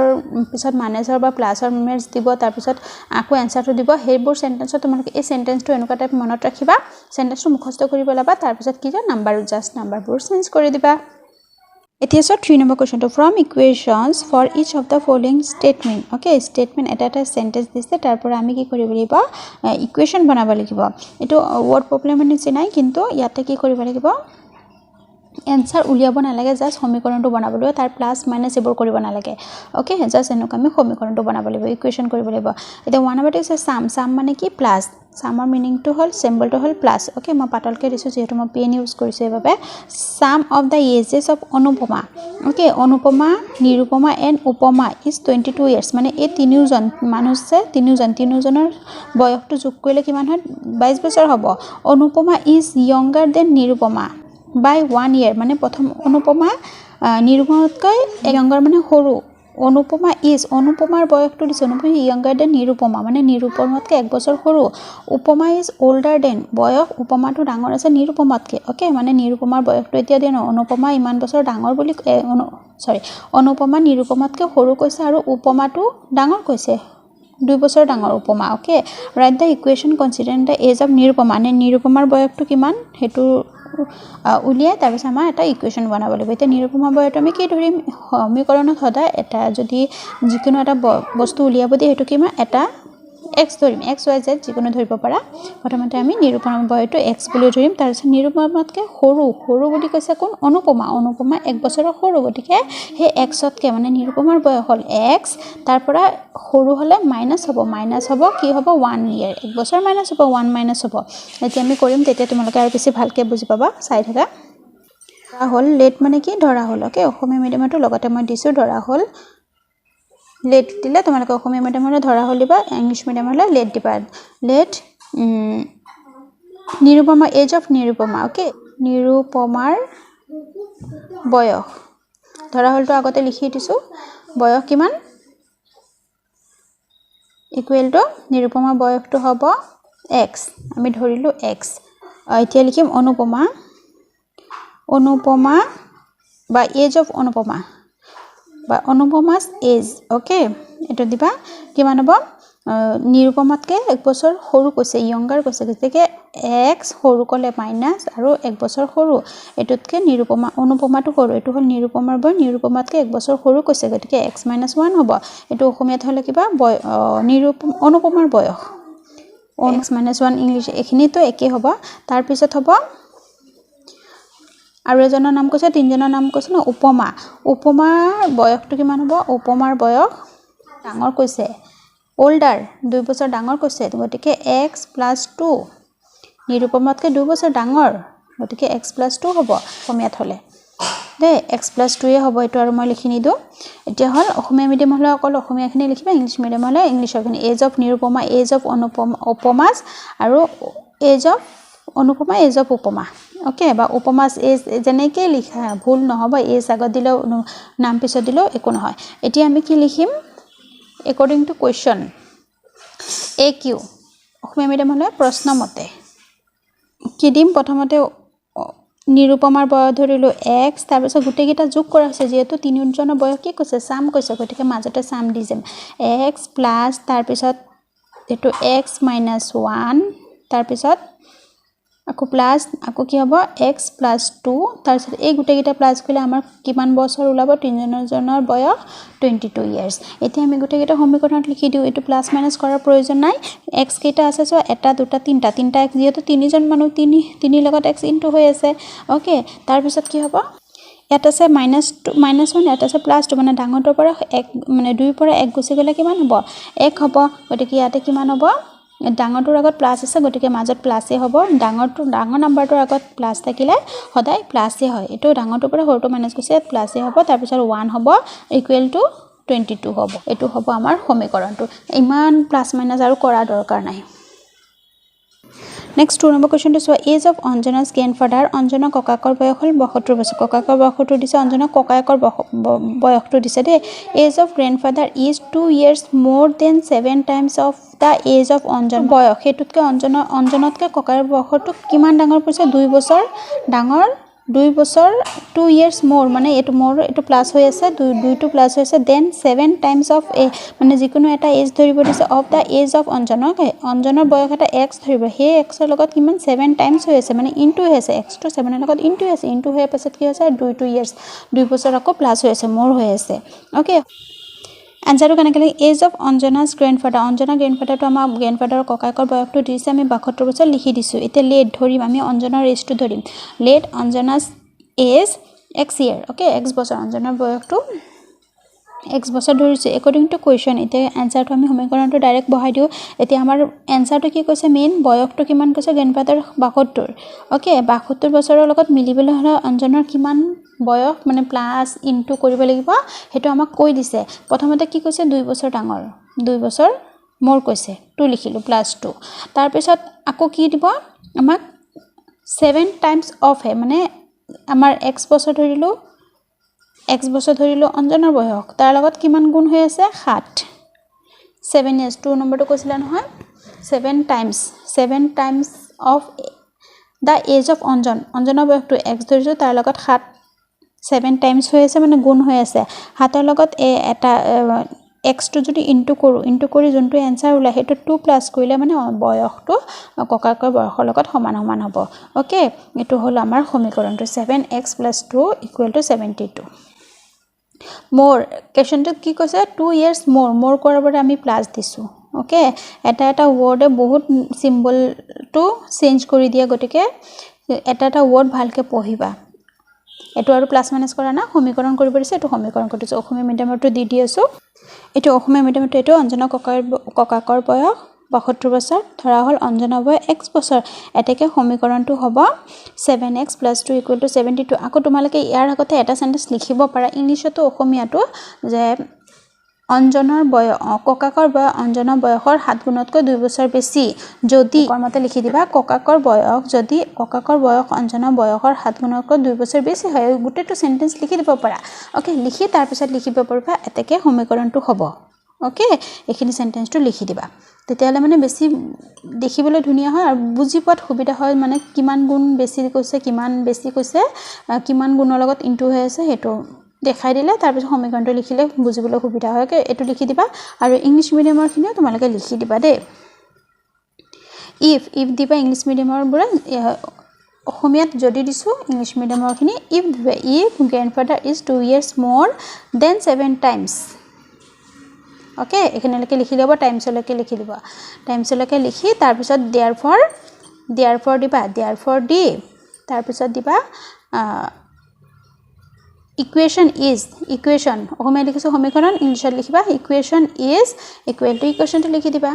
পিছত মাইনাসৰ বা প্লাসৰ মেমৰিজ দিব তাৰ পিছত আকৌ এনসাৰটো দিব হেবোৰ সেন্টেন্সত তোমালোকে এই সেন্টেন্সটো এনেকুৱা টাইপ মনত ৰাখিবা সেন্টেন্সটো মুখস্থ কৰিব লাবা তাৰ পিছত কি যে নাম্বাৰ জাস্ট নাম্বাৰবোৰ চেঞ্জ কৰি দিবা এতিয়া সো 3 নম্বৰ কোৱেশ্চনটো from equations for each of the following statement okay statement এটা সেন্টেন্স দিছে তাৰ পৰা আমি কি কৰিব লাগিব ইকুৱেশন বনাব লাগিব এটো ওয়াৰ্ড প্ৰবলেম নিছে নাই কিন্তু ইয়াতে কি কৰিব লাগিব এনসাৰ উলিয়াব নালাগে জাস্ট সমীকৰণটো বনাব লাগিব তাৰ প্লাস মাইনাস এবোৰ কৰিব নালাগে ওকে জাস্ট এনেকৈ আমি সমীকৰণটো বনাব লাগিব ইকুৱেশ্যন কৰিব লাগিব এতিয়া 1/2 আছে সাম মানে কি প্লাস সামৰ মিনিংটো হল সিম্বলটো হল প্লাস ওকে মই পাতলকে দিছো যেহেতু মই পেন ইউজ কৰিছো এবাবে sum of the ages of Anupama okay Anupama Nirupama and Upama is 22 years মানে এই তিনিজন মানুহে তিনিজনৰ বয়সটো যোগ কৰিলে কিমান হয় 22 বছৰ হ'ব Anupama is younger than Nirupama by 1 year মানে প্ৰথম অনুপমা নিৰুপমাতকৈ younger মানে সৰু অনুপমা ইজ অনুপমাৰ বয়সটো দিছে অনুপমা younger than নিৰুপমা মানে নিৰুপমাতকৈ 1 বছৰ সৰু উপমা ইজ older than বয়স উপমাটো ডাঙৰ আছে নিৰুপমাতকৈ ওকে মানে নিৰুপমাৰ বয়সটো এতিয়া দেন অনুপমা ইমান বছৰ ডাঙৰ বুলি অনুপমা নিৰুপমাতকৈ সৰু কৈছে আৰু উপমাটো ডাঙৰ কৈছে 2 বছৰ ডাঙৰ Upama okay right the equation considering the age of Nirupama মানে নিৰুপমাৰ বয়সটো কিমান হেতু উলিয়াই তাৰ পিছত আমাৰ এটা ইকুৱেশ্যন বনাব লাগিব এতিয়া নিৰুপমা বয়সটো আমি কি ধৰিম সমীকৰণত সদায় এটা যদি যিকোনো এটা বস্তু উলিয়াব দিয়ে হেতু কিমান এটা x ধৰিম x y z যিকোনো ধৰিব পাৰা প্ৰথমতে আমি নিৰুপমা বয়সটো x বুলি ধৰিম তাৰ পিছত নিৰুপমাতকৈ সৰু বুলি কৈছে কোন অনুপমা 1 বছৰৰ সৰু গতিকে সেই x তকৈ মানে নিৰুপমাৰ বয়স হল x তাৰ পৰা সৰু হলে মাইনাস হ'ব কি হ'ব 1 ইয়াৰ 1 বছৰ মাইনাস হ'ব 1 মাইনাস হ'ব এতিয়া আমি কৰিম তেতিয়া তোমালোকে আৰু বেছি ভালকে বুজি পাবা চাই থাকা ধৰা হল লেট মানে কি ধৰা হল ওকে অসমীয়া মিডিয়ামটো লগতে মই দিছো ধৰা হল লেট দিলে তোমালোকে অসমীয়া মিডিয়ামলৈ ধৰা হল দিবা ইংলিশ মিডিয়ামলৈ লেট দিবা let Nirupama age of Nirupama okay নিৰুপমাৰ বয়স ধৰা হলটো আগতে লিখি দিছো বয়স কিমান ইকুৱেল টু নিৰুপমাৰ বয়সটো হ'ব x আমি ধৰিলো x এতিয়া লিখিম অনুপমা বা এজ অফ অনুপমা বা অনুপমাস এজ ওকে এটো দিবা কিমান হ'ব নিৰুপমাতকৈ 1 বছৰ সৰু কৈছে younger কৈছে গতিকে x সৰু কলে মাইনাস আৰু 1 বছৰ সৰু এটোতকে অনুপমাটো সৰু এটো হল নিৰুপমাৰ বয় নিৰুপমাতকৈ 1 বছৰ সৰু কৈছে গতিকে x - 1 হ'ব এটো অসমীয়াত হলে কিবা অনুপমাৰ বয়স x - 1 ইংলিশ এখিনিটো একে হ'ব তাৰ পিছত হ'ব আৰু এজনৰ নাম কৈছে তিনজনৰ নাম কৈছে ন উপমাৰ বয়সটো কিমান হ'ব উপমাৰ বয়স ডাঙৰ কৈছে older 2 বছৰ ডাঙৰ কৈছে গতিকে x + 2 নিৰুপমাতকৈ 2 বছৰ ডাঙৰ গতিকে x + 2 হ'ব অসমীয়াত হলে দে x + 2 এ হ'ব এটো আৰু মই লিখি নিদো এতিয়া হল অসমীয়া মিডিয়াম হলে অকল অসমীয়াখিনি লিখিবা ইংলিশ মিডিয়াম হলে ইংলিশৰখিনি age of Nirupama age of Upama's আৰু age of Anupama age of Upama okay বা উপমাস এজ যেনেকৈ লিখা ভুল নহব এজ আগত দিলেও নাম পিছত দিলেও একো নহয় এতিয়া আমি কি লিখিম according to question AQ Assamese medium হলে প্ৰশ্ন মতে কি দিম প্ৰথমতে নিৰুপমাৰ বয়স ধৰিলো x তাৰ পিছত গুটেকিটা যোগ কৰা হৈছে যেহেতু তিনিজনৰ বয়স কি কৈছে সাম কৈছে গতিকে মাজতে সাম দি যাম x প্লাস তাৰ পিছত এটো x - 1 তাৰ পিছত আকৌ প্লাস আকৌ কি হ'ব x + 2 তাৰ পিছত এই গুটেকিটা প্লাস কৰিলে আমাৰ কিমান বছৰ ওলাব তিনিজনৰ বয়স 22 ইয়াৰ্স এতিয়া আমি গুটেকিটা সমীকৰণত লিখি দিও এটো প্লাস মাইনাস কৰাৰ প্ৰয়োজন নাই x কেইটা আছে সো এটা দুটা তিনটা x যেহেতু তিনিজন মানুহ তিনি লগত x ইনটু হৈ আছে ওকে তাৰ পিছত কি হ'ব এটা আছে -1 এটা আছে +2 মানে ডাঙৰটোৰ পৰা 1 মানে 2 পৰা 1 গুচি গলে কিমান হ'ব 1 হ'ব গতিকে ইয়াতে কিমান হ'ব ডাঙৰটোৰ আগত প্লাস আছে গতিকে মাজত প্লাসে হ'ব ডাঙৰ নাম্বাৰটোৰ আগত প্লাস থাকিলে সদায় প্লাসে হয় এটো ডাঙৰটোৰ পৰা সৰুটো মাইনাস কৰিছে প্লাসে হ'ব তাৰ পিছত 1 হ'ব ইকুৱেল টু 22 হ'ব এটো হ'ব আমাৰ সমীকৰণটো ইমান প্লাস মাইনাস আৰু কৰা দৰকাৰ নাই Next 2 number question is age of Anjana's grandfather Anjana ককাকৰ বয়স হল 72 বছৰ ককাকৰ বয়সটো দিছে অঞ্জনা ককাকৰ বয়সটো দিছে দে age of grandfather is 2 years more than 7 times of the age of Anjana বয়স হেতুতকৈ অঞ্জনতকৈ ককাৰ বয়সটো কিমান ডাঙৰ পৰিছে 2 বছৰ ডাঙৰ 2 বছৰ 2 years more মানে এটো মোৰ এটো প্লাস হৈ আছে 2 টু প্লাস হৈ আছে দেন 7 টাইমস অফ এ মানে যিকোনো এটা এজ ধৰিব দিছে অফ দা এজ অফ অঞ্জনৰ বয়স এটা x ধৰিব হে x ৰ লগত কিমান 7 টাইমস হৈ আছে মানে ইনটু হৈ আছে x টো 7 ৰ লগত ইনটু আছে ইনটু হৈ পাছত কি হৈছে 2 years 2 বছৰ আকৌ প্লাস হৈ আছে মোৰ হৈ আছে ওকে আনসাৰটো কেনেকৈ এজ অফ অঞ্জনা's grandfather অঞ্জনা গ্ৰেণ্ডফাদাৰটো আমাৰ গ্ৰেণ্ডফাদাৰৰ ককাকৰ বয়সটো দিছে আমি 72 বছৰ লিখি দিছো এতিয়া লেট ধৰিম আমি অঞ্জনাৰ এজটো ধৰিম let Anjana's age x year okay x বছৰ অঞ্জনাৰ বয়সটো x বছৰ ধৰিছে according to question এতিয়া আনসাৰটো আমি সমীকৰণটো ডাইৰেক্ট বহাই দিও এতিয়া আমাৰ আনসাৰটো কি কৈছে মেইন বয়সটো কিমান কৈছে গ্ৰেণ্ডফাদাৰ 72 ওকে 72 বছৰৰ লগত মিলিবলৈ হলে অঞ্জনাৰ কিমান বয়স মানে প্লাস ইনটু কৰিব লাগিব হেতু আমাক কৈ দিছে প্ৰথমতে কি কৈছে 2 বছৰ ডাঙৰ 2 বছৰ মোৰ কৈছে 2 লিখিলো +2 তাৰ পিছত আকৌ কি দিব আমাক 7 টাইমছ অফ হে মানে আমাৰ x বছৰ ধৰিলো অঞ্জনাৰ বয়স তাৰ লগত কিমান গুণ হৈ আছে 7 7 years 2 নম্বৰটো কৈছিলা নহয় 7 times of the age of অঞ্জনাৰ বয়সটো x ধৰিছো তাৰ লগত 7 টাইমছ হৈ আছে মানে গুণ হৈ আছে হাতৰ লগত এটা x টো যদি ইনটু কৰি যোনটো आंसर ওলাই হেতু 2 প্লাস কৰিলে মানে বয়সটো ককাকৰ বয়সৰ লগত সমান হ'ব ওকে এটো হল আমাৰ সমীকৰণটো 7x + 2 = 72 মোৰ কোৱেশ্চনটো কি কৈছে 2 years মোৰ কৰাৰ আমি প্লাস দিছো ওকে এটা ওয়াৰ্ডে বহুত সিম্বল টু চেঞ্জ কৰি দিয়া গটিকে এটা ওয়াৰ্ড ভালকে পঢ়িবা এটো আৰু প্লাস মাইনাস কৰা না সমীকৰণ কৰিব দিছে এটো সমীকৰণ কৰিছো অসমীয়া মিডিয়ামটো দি দিছো এটো অসমীয়া মিডিয়ামটো এটো অঞ্জনা ককাকৰ বয়স 72 বছৰ ধৰা হল অঞ্জনা বয়স x বছৰ এতেকে সমীকৰণটো হ'ব 7x + 2 = 72 আকৌ তোমালকে ইয়াৰ আগতে এটা সেন্টেন্স লিখিব পাৰা ইংলিশতো অসমীয়াটো যে অঞ্জনাৰ বয়স ককাকৰ বয়স অঞ্জনাৰ বয়সৰ 7 গুণতকৈ 2 বছৰ বেছি যদি কৰ্মতে লিখি দিবা ককাকৰ বয়স যদি ককাকৰ বয়স অঞ্জনাৰ বয়সৰ 7 গুণতকৈ 2 বছৰ বেছি হয় গুটেটো সেন্টেন্স লিখি দিব পাৰা ওকে লিখি তাৰ পিছত লিখিব পাৰিবা এতেকে সমীকৰণটো হ'ব ওকে এখিনি সেন্টেন্সটো লিখি দিবা তেতিয়ালে মানে বেছি দেখিবলৈ ধুনিয়া হয় আৰু বুজি পোৱাত সুবিধা হয় মানে কিমান গুণ বেছি কৈছে কিমান গুণৰ লগত ইনটু হৈ আছে হেতু দেখাই দিলে তাৰ পিছত সমীকৰণটো লিখিলে বুজিবলৈ সুবিধা হয় এটো লিখি দিবা আৰু ইংলিশ মিডিয়ামৰ খিনিও তোমালকে লিখি দিবা দে if দিবা ইংলিশ মিডিয়ামৰ বুৰা অসমীয়াত যদি দিছো ইংলিশ মিডিয়ামৰ খিনি if grandfather is 2 years more than 7 times okay এখানেলৈকে লিখি লবা টাইমছলৈকে লিখি দিবা টাইমছলৈকে লিখি তাৰ পিছত therefore দিবা therefore দি তাৰ পিছত দিবা equation অসমীয়া লিখিছো সমীকৰণ ইংলিশত লিখিবা equation is equal to equationটো লিখি দিবা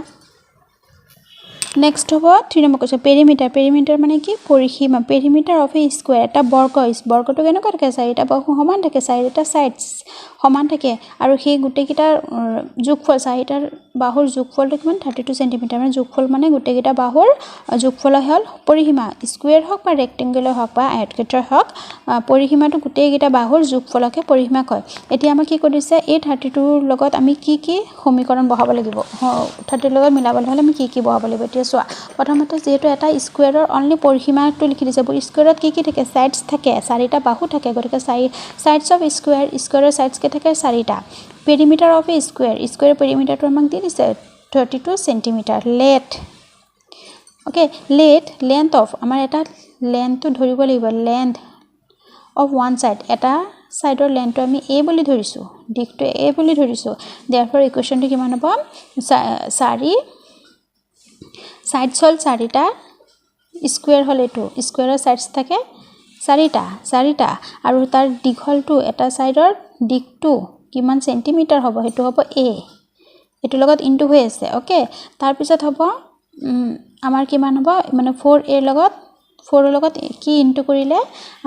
নেক্সট হ'ব 3 নম্বৰ কোৱেশ্চন পেৰিমিটাৰ মানে কি পৰিসীমা পেৰিমিটাৰ অফ এ স্কয়াৰ এটা বৰ্গটো কেনেকৈ থাকে চাৰিটা বাহু সমান থাকে চাৰিটা সাইডস সমান থাকে আৰু সেই গুটেকিটা যোগফল চাৰিটাৰ বাহুৰ যোগফলটো কিমান 32 সেমি মানে যোগফল মানে গুটেকিটা বাহুৰ যোগফল হ'ল পৰিসীমা স্কয়াৰ হওক বা ৰেক্টেংগুলাৰ হওক বা আয়তক্ষেত্ৰৰ হওক পৰিসীমাটো গুটেকিটা বাহুৰ যোগফলকে পৰিসীমা কয় এতিয়া আমাক কি কৰিছে এই 32 ৰ লগত আমি কি সমীকৰণ বহাব লাগিব 30 লগত মিলাবলৈ হলে আমি কি বহাব লাগিব এতিয়া চোৱা প্ৰথমতে যেহেতু এটা স্কয়াৰৰ অনলি পৰিসীমাটো লিখি দিছে স্কয়াৰত কি থাকে সাইডস থাকে চাৰিটা বাহু থাকে গতিকে সাইডস অফ স্কয়াৰৰ সাইডস কে থাকে চাৰিটা পেৰিমিটাৰ অফ এ স্কয়াৰ পেৰিমিটাৰটো আমাক দি দিছে 32 সেন্টিমিটাৰ লেন্থ অফ আমাৰ এটা লেন্থটো ধৰিব লাগিব লেন্থ অফ ওৱান সাইড এটা সাইডৰ লেন্থটো আমি a বুলি ধৰিছো দিকটো a বুলি ধৰিছো therefore ইকুৱেশনটো কিমান হ'ব 4 সাইডস হল চাৰিটা স্কয়াৰ হল এটো স্কয়াৰৰ সাইডস থাকে চাৰিটা আৰু তাৰ দীঘলটো এটা সাইডৰ দিকটো কিমান সেন্টিমিটাৰ হ'ব হেতু হ'ব a এটো লগত ইনটু হৈ আছে ওকে তাৰ পিছত হ'ব আমাৰ কিমান হ'ব মানে 4 ৰ লগত কি ইনটু কৰিলে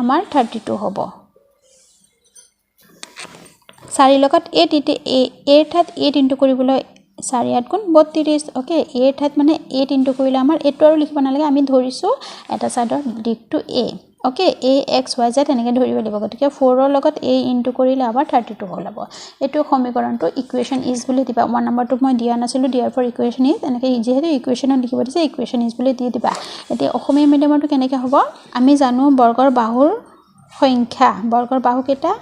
আমাৰ 32 হ'ব 4 লগত 8 a ঠাত 8 ইনটু কৰিবলৈ 4 8 গুণ 32 ওকে a ঠাত মানে 8 ইনটু কৰিলে আমাৰ এটো আৰু লিখিব নালাগে আমি ধৰিছো এটা সাইডৰ দিকটো a okay a x y z এনেকে ধৰিব লাগিব গতিকে 4 ৰ লগত a ইনটু কৰিলে আমাৰ 32 হ'ব এটো সমীকৰণটো ইকুৱেশন ইজ বুলি দিবা 1 নম্বৰটো মই দিয়া নাছিলো therefore ইকুৱেশন ইজ এনেকে যেহেতু ইকুৱেশনত লিখিব দিছে ইকুৱেশন ইজ বুলি দি দিবা এতিয়া অসমীয়া মিডিয়ামটো কেনেকে হ'ব আমি জানো বৰ্গৰ বাহুৰ সংখ্যা বৰ্গৰ বাহু কেটা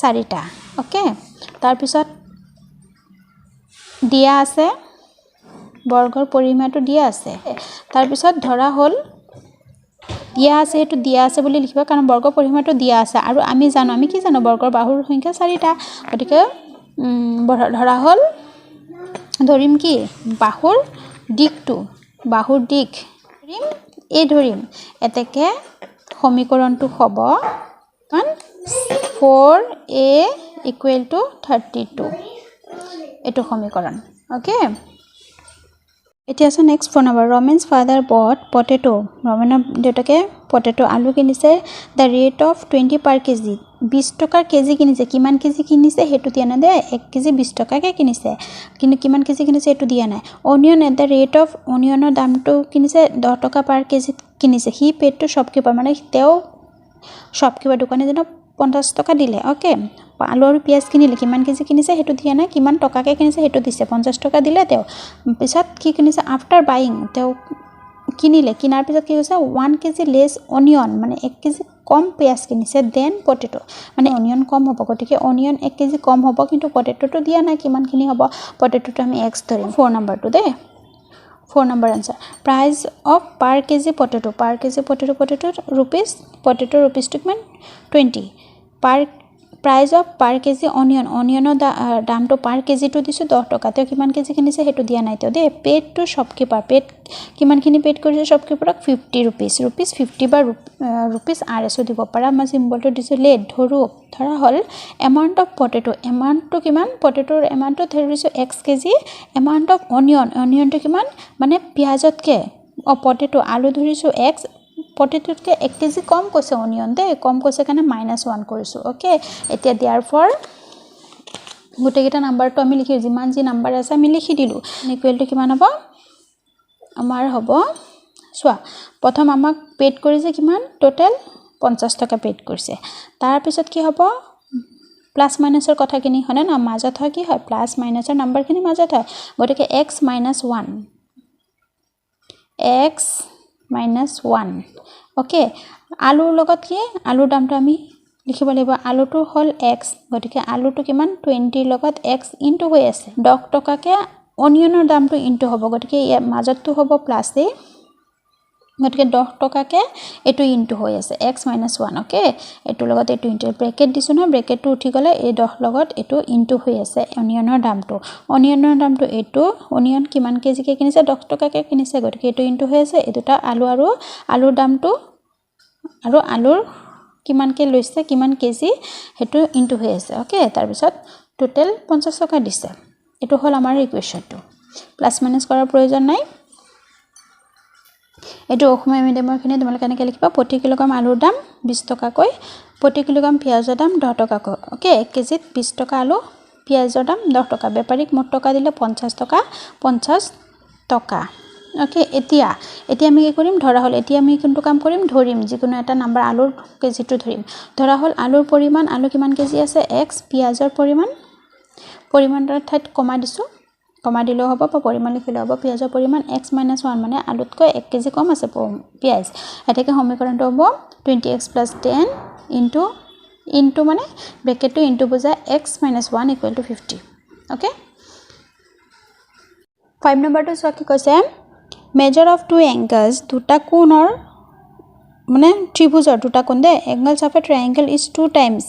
4টা ওকে তাৰ পিছত দিয়া আছে বৰ্গৰ পৰিমাণটো দিয়া আছে তাৰ পিছত ধৰা হল দিয়া আছে এটো দিয়া আছে বুলি লিখিবা কাৰণ বৰ্গৰ পৰিমাণটো দিয়া আছে আৰু আমি কি জানো বৰ্গৰ বাহুৰ সংখ্যা 4টা গতিকে ধৰা হল ধৰিম কি বাহুৰ দিক ধৰিম এতেকে সমীকৰণটো হ'ব 4a equal to 32 এটো সমীকৰণ ওকে এতিয়া আছে নেক্সট 4 নম্বৰ ৰমেনছ ফাদাৰ বট পটেটো ৰমেনৰ দেউতাকে পটেটো আলু কিনিছে দা ৰেট অফ 20 পাৰ কেজি 20 টকাৰ কেজি কিনিছে কিমান কেজি কিনিছে হেতু দিয়া নাই দে 1 কেজি 20 টকাকে কিনিছে কিন্তু কিমান কেজি কিনিছে হেতু দিয়া নাই onion at the rate of অনিয়নৰ দামটো কিনিছে 10 টকা পাৰ কেজি কিনিছে হি পেড টু শপকিপাৰ মানে তেও শপকিপাৰ দোকানী জনক 50 টকা দিলে ওকে আলু আৰু পিয়াজ কিনিলে কিমান কেজি কিনিছে হেতু দিয়া নাই কিমান টকাকে কিনিছে হেতু দিছে 50 টকা দিলে তেও পিছত কি কিনিছে আফটাৰ বাইং তেও কিনিলে কিনাৰ পিছত কি হৈছে 1 কেজি লেস অনিয়ন মানে 1 কেজি কম পিয়াজ কিনিছে দেন পটেটো মানে অনিয়ন কম হ'ব গতিকে অনিয়ন 1 কেজি কম হ'ব কিন্তু পটেটোটো দিয়া নাই কিমানখিনি হ'ব পটেটোটো আমি x ধৰিম 4 নম্বৰটো দে 4 number answer price of per kg potato rupees potato rupees to kiman 20 per price of per kg onion dam to per kg to disu 10 toka te kiman kg kinise hetu dia nai te de paid to shopkeeper paid kiman khini paid korise shopkeeper 50 rupees 50 ba rupees rs dibo para ma symbol to disu let dhoru ধৰা হল amount of potato amount to kiman potato amount to ধৰিছো x kg amount of onion to kiman মানে পিয়াজতকে potato আলু ধৰিছো x পটেটোতকে 1 KG কম কৈছে onion দে কম কৈছে কাৰণে -1 কৰিছো okay এতিয়া therefore গুটেকিটা নাম্বাৰটো আমি লিখি যিমান যি নাম্বাৰ আছে আমি লিখি দিলু ইকুৱেল টু কিমান হ'ব আমাৰ হ'ব সোৱা প্ৰথম আমাক পেড কৰিছে কিমান টোটাল 50 টকা পেড কৰিছে তাৰ পিছত কি হ'ব প্লাস মাইনাসৰ কথাখিনি হনে না মাজত হয় কি হয় প্লাস মাইনাসৰ নাম্বাৰখিনি মাজত হয় গতিকে x - 1 x - 1 ওকে আলুৰ লগত কি আলুৰ দামটো আমি লিখিব লাগিব আলুটো হল x গতিকে আলুটো কিমান 20 লগত x ইনটু হৈ আছে 10 টকাকে অনিয়নৰ দামটো ইনটু হ'ব গতিকে মাজতটো হ'ব প্লাস এ গতিকে 10 টকাকে এটো ইনটু হৈ আছে x - 1 ওকে এটো লগত এটো ইনটু ব্ৰেকেট দিছো না ব্ৰেকেটটো উঠি গলে এই 10 লগত এটো ইনটু হৈ আছে অনিয়নৰ দামটো এটো অনিয়ন কিমান কেজিকে কিনিছে 10 টকাকে কিনিছে গতিকে এটো ইনটু হৈ আছে এটোটা আলু আৰু আলুৰ দামটো আৰু আলুৰ কিমানকে লৈছে কিমান কেজি হেতু ইনটু হৈ আছে ওকে তাৰ পিছত টোটাল 50 টকা দিছে এটো হল আমাৰ ইকুৱেশনটো প্লাস মাইনাস কৰাৰ প্ৰয়োজন নাই এটো অসমীয়া মিডিয়ামৰ খিনি তোমালোকে কেনেকৈ লিখিবা প্ৰতি কিলোগ্ৰাম আলুৰ দাম 20 টকা কৈ প্ৰতি কিলোগ্ৰাম পিয়াজৰ দাম 10 টকা কৈ ওকে 1 কেজিত 20 টকা আলু পিয়াজৰ দাম 10 টকা বেপাৰীক মোট টকা দিলে 50 টকা ওকে এতিয়া আমি কি কৰিম ধৰা হল এতিয়া আমি কোনটো কাম কৰিম ধৰিম যিকোনো এটা নাম্বাৰ আলুৰ কেজিটো ধৰিম ধৰা হল আলুৰ পৰিমাণ আলু কিমান কেজি আছে x পিয়াজৰ পৰিমাণৰ ঠাইত কমা দিছো কমা দিলেও হ'ব বা পৰিমাণ লিখিলেও হ'ব পিয়াজৰ পৰিমাণ x - 1 মানে আলুতকৈ 1 কেজি কম আছে পিয়াজ এটাকে সমীকৰণটো হ'ব 20x + 10 ইনটু মানে ব্ৰেকেটটো ইনটু বুজায় x - 1 = 50 ওকে 5 নম্বৰটো চোৱা কি কৈছে measure of two angles দুটা কোণৰ মানে ত্ৰিভুজৰ দুটা কোণ দে angles of a triangle is 2 times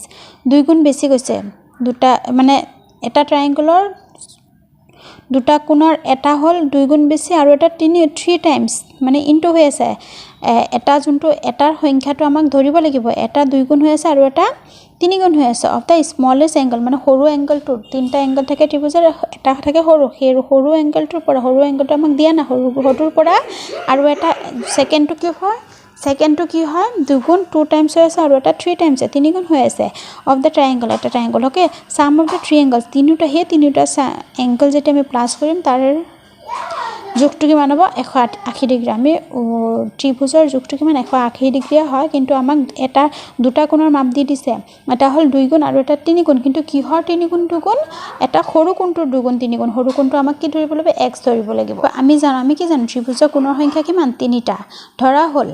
দুই গুণ বেছি গৈছে দুটা মানে এটা ট্ৰায়াঙ্গলৰ দুটা কোণৰ এটা হল দুই গুণ বেছি আৰু এটা 3 টাইমছ মানে ইনটু হৈ আছে এটা যোনটো এটাৰ সংখ্যাটো আমাক ধৰিব লাগিব এটা দুই গুণ হৈ আছে আৰু এটা 3 গুণ হৈ আছে অফ দা স্মলেষ্ট এংগল মানে সৰু এংগলটো তিনটা এংগল থাকে ত্ৰিভুজৰ এটা থাকে সৰু এংগলটোৰ পৰা সৰু এংগলটো আমাক দিয়া না সৰুটোৰ পৰা আৰু এটা সেকেন্ডটো কি হয় দুগুণ 2 টাইমছ হৈ আছে আৰু এটা 3 টাইমছ 3 গুণ হৈ আছে অফ দা ট্ৰায়াঙ্গল এটা triangle okay sum of the three angles তিনিটা এংগল যেটা আমি প্লাস কৰিম তাৰ যোগটো কিমান হ'ব 180 ডিগ্ৰী আমি ত্ৰিভুজৰ যোগটো কিমান 180 ডিগ্ৰী হয় কিন্তু আমাক এটা দুটা কোণৰ মাপ দি দিছে এটা হল 2 গুণ আৰু এটা 3 গুণ কিন্তু কিহৰ 3 গুণ 2 গুণ এটা সৰু কোণটোৰ 2 গুণ 3 গুণ সৰু কোণটো আমাক কি ধৰিব লাগিব x ধৰিব লাগিব আমি কি জানো ত্ৰিভুজৰ কোণৰ সংখ্যা কিমান তিনিটা ধৰা হল